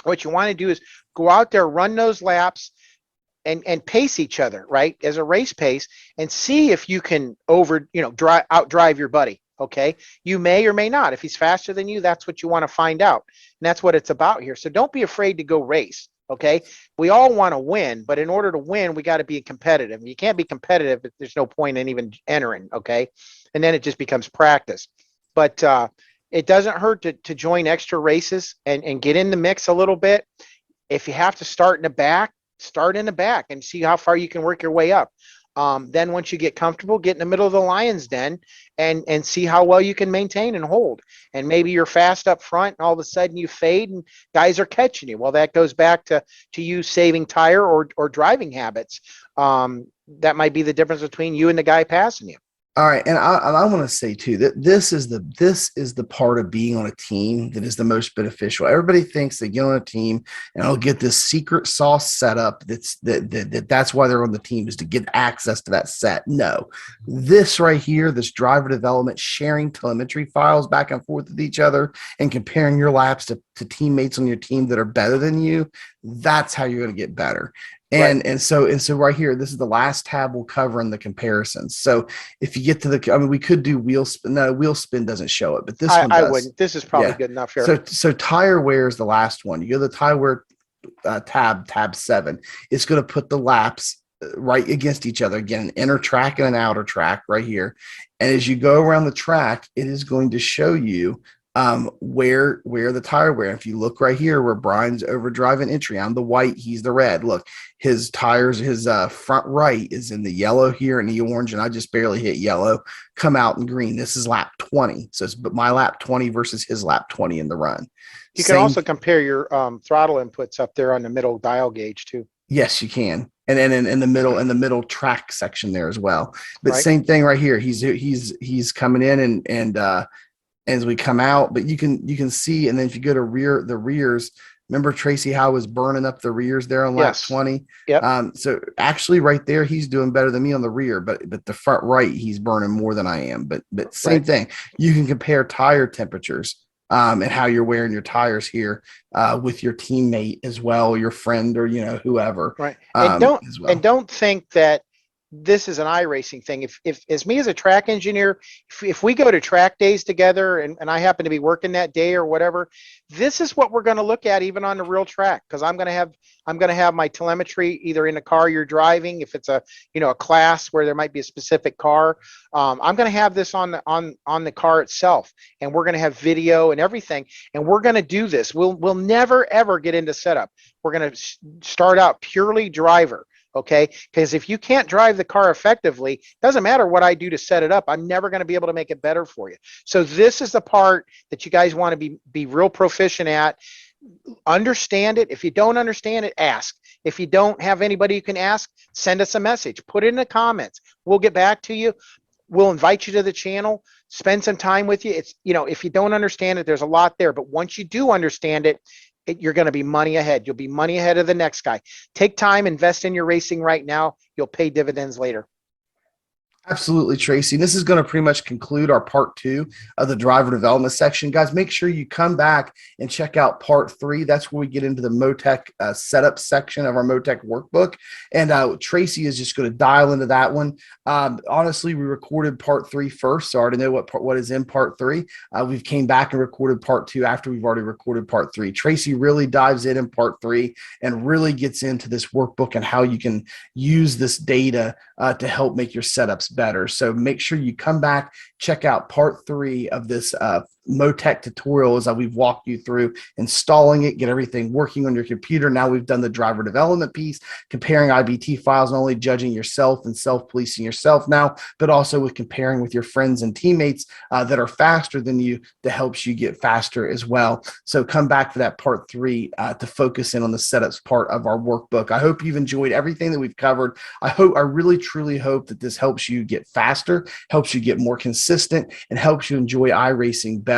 What you want to do is go out there, run those laps, and pace each other, right, as a race pace, and see if you can outdrive your buddy. Okay, you may or may not. If he's faster than you, that's what you want to find out, and that's what it's about here. So don't be afraid to go race. Okay, we all want to win, but in order to win, we got to be competitive. You can't be competitive if there's no point in even entering. Okay, and then it just becomes practice. But it doesn't hurt to join extra races and get in the mix a little bit. If you have to start in the back, start in the back and see how far you can work your way up. Then once you get comfortable, get in the middle of the lion's den and see how well you can maintain and hold. And maybe you're fast up front and all of a sudden you fade and guys are catching you. Well, that goes back to you saving tire or driving habits. That might be the difference between you and the guy passing you. All right, and I want to say too that this is the part of being on a team that is the most beneficial. Everybody thinks they get on a team and they'll get this secret sauce set up. That's why they're on the team, is to get access to that set. No, this right here, this driver development, sharing telemetry files back and forth with each other and comparing your laps to teammates on your team that are better than you. That's how you're going to get better. And Right. so right here, this is the last tab we'll cover in the comparisons. So if you get to we could do wheel spin. No, wheel spin doesn't show it, but this one I does. wouldn't. This is probably Yeah. good enough here. So tire wear is the last one. You go to the tire wear tab 7. It's going to put the laps right against each other. Again, an inner track and an outer track right here. And as you go around the track, it is going to show you where the tire wear. If you look right here where Brian's overdriving entry, I'm the white, he's the red. Look, his tires, his front right is in the yellow here and the orange, and I just barely hit yellow, come out in green. This is lap 20. So it's my lap 20 versus his lap 20 in the run. You can also compare your throttle inputs up there on the middle dial gauge too. Yes, you can. And then in the middle track section there as well. But Right. same thing right here. He's coming in and as we come out, but you can see, and then if you go to the rears, remember Tracy how was burning up the rears there on lap 20. Yep. So actually right there, he's doing better than me on the rear, but the front right, he's burning more than I am. But same thing. You can compare tire temperatures and how you're wearing your tires here with your teammate as well, your friend or whoever. Right. And as well. don't think that this is an iRacing thing. If as me as a track engineer, if we go to track days together and I happen to be working that day or whatever, this is what we're going to look at even on the real track, because I'm going to have my telemetry either in the car you're driving, if it's a class where there might be a specific car. I'm going to have this on the car itself, and we're going to have video and everything, and we're going to do this. We'll never ever get into setup. We're going to start out purely driver. Okay, because if you can't drive the car effectively, doesn't matter what I do to set it up, I'm never going to be able to make it better for you. So this is the part that you guys want to be real proficient at. Understand it. If you don't understand it, ask. If you don't have anybody you can ask, send us a message. Put it in the comments. We'll get back to you. We'll invite you to the channel. Spend some time with you. It's if you don't understand it, there's a lot there. But once you do understand it, you're going to be money ahead. You'll be money ahead of the next guy. Take time, invest in your racing right now. You'll pay dividends later. Absolutely, Tracy. This is going to pretty much conclude our part two of the driver development section. Guys, make sure you come back and check out part three. That's where we get into the MoTec setup section of our MoTec workbook. And Tracy is just going to dial into that one. Honestly, we recorded part three first, so I already know what is in part three. We've came back and recorded part two after we've already recorded part three. Tracy really dives in part three and really gets into this workbook and how you can use this data to help make your setups better. So make sure you come back, check out part three of this MoTec tutorial as we've walked you through installing it, get everything working on your computer. Now we've done the driver development piece, comparing IBT files, not only judging yourself and self-policing yourself now, but also with comparing with your friends and teammates that are faster than you that helps you get faster as well. So come back for that part three to focus in on the setups part of our workbook. I hope you've enjoyed everything that we've covered. I really truly hope that this helps you get faster, helps you get more consistent, and helps you enjoy iRacing better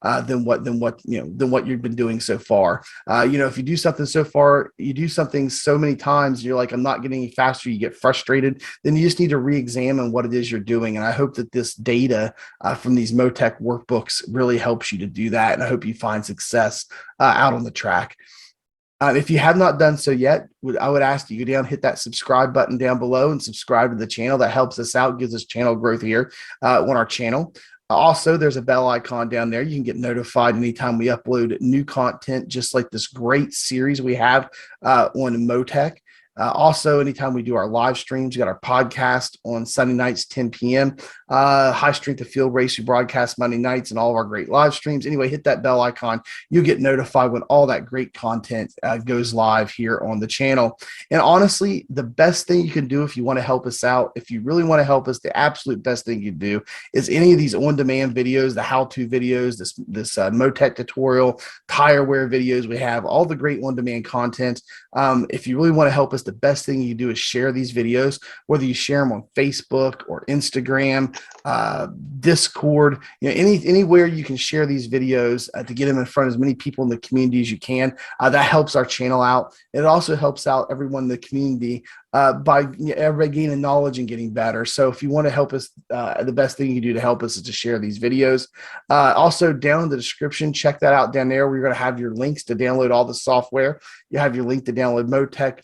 than what you've been doing so far. If you do something so far, you do something so many times, you're like, I'm not getting any faster, you get frustrated, then you just need to re-examine what it is you're doing. And I hope that this data from these MoTec workbooks really helps you to do that. And I hope you find success out on the track. If you have not done so yet, I would ask you go down, hit that subscribe button down below and subscribe to the channel. That helps us out, gives us channel growth here on our channel. Also, there's a bell icon down there. You can get notified anytime we upload new content, just like this great series we have on MoTec. Also, anytime we do our live streams, we got our podcast on Sunday nights, 10 p.m. High Strength of Field Race, we broadcast Monday nights and all of our great live streams. Anyway, hit that bell icon. You'll get notified when all that great content goes live here on the channel. And honestly, the best thing you can do if you want to help us out, if you really want to help us, the absolute best thing you do is any of these on-demand videos, the how-to videos, this MoTec tutorial, tire wear videos we have, all the great on-demand content. If you really want to help us, the best thing you do is share these videos, whether you share them on Facebook or Instagram, Discord, anywhere you can share these videos to get them in front of as many people in the community as you can. That helps our channel out. It also helps out everyone in the community by everybody gaining knowledge and getting better. So if you want to help us, the best thing you can do to help us is to share these videos. Also down in the description, check that out down there. We're going to have your links to download all the software. You have your link to download MoTec,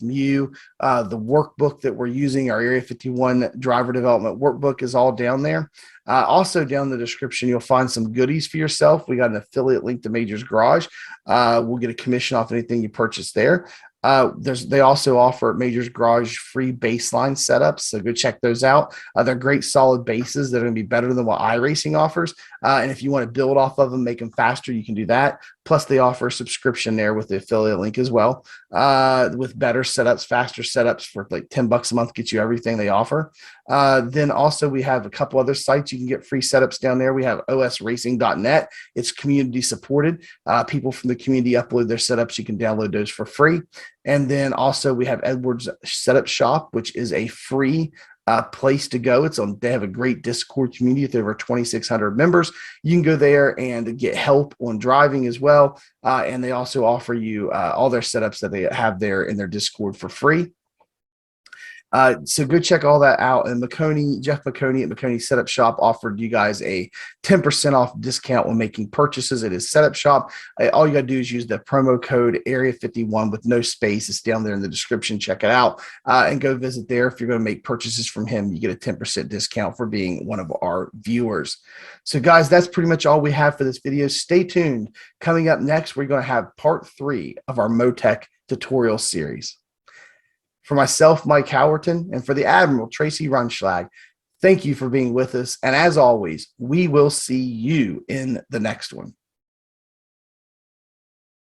the workbook that we're using, our Area 51 Driver Development Workbook is all down there. Also down in the description, you'll find some goodies for yourself. We got an affiliate link to Major's Garage. We'll get a commission off anything you purchase there. They also offer at Major's Garage free baseline setups, so go check those out. They're great solid bases that are going to be better than what iRacing offers. And if you want to build off of them, make them faster, you can do that. Plus, they offer a subscription there with the affiliate link as well, with better setups, faster setups for like $10 a month, get you everything they offer. Then also we have a couple other sites you can get free setups down there. We have osracing.net. It's community supported. People from the community upload their setups. You can download those for free. And then also we have Edwards Setup Shop, which is a free place to go. They have a great Discord community with over 2,600 members. You can go there and get help on driving as well. And they also offer you all their setups that they have there in their Discord for free. So go check all that out. And Jeff Maconi at Maconi Setup Shop offered you guys a 10% off discount when making purchases at his setup shop. All you got to do is use the promo code Area51 with no space. It's down there in the description. Check it out and go visit there. If you're going to make purchases from him, you get a 10% discount for being one of our viewers. So guys, that's pretty much all we have for this video. Stay tuned. Coming up next, we're going to have part 3 of our MoTec tutorial series. For myself, Mike Howerton, and for the Admiral, Tracy Rumschlag, thank you for being with us. And as always, we will see you in the next one.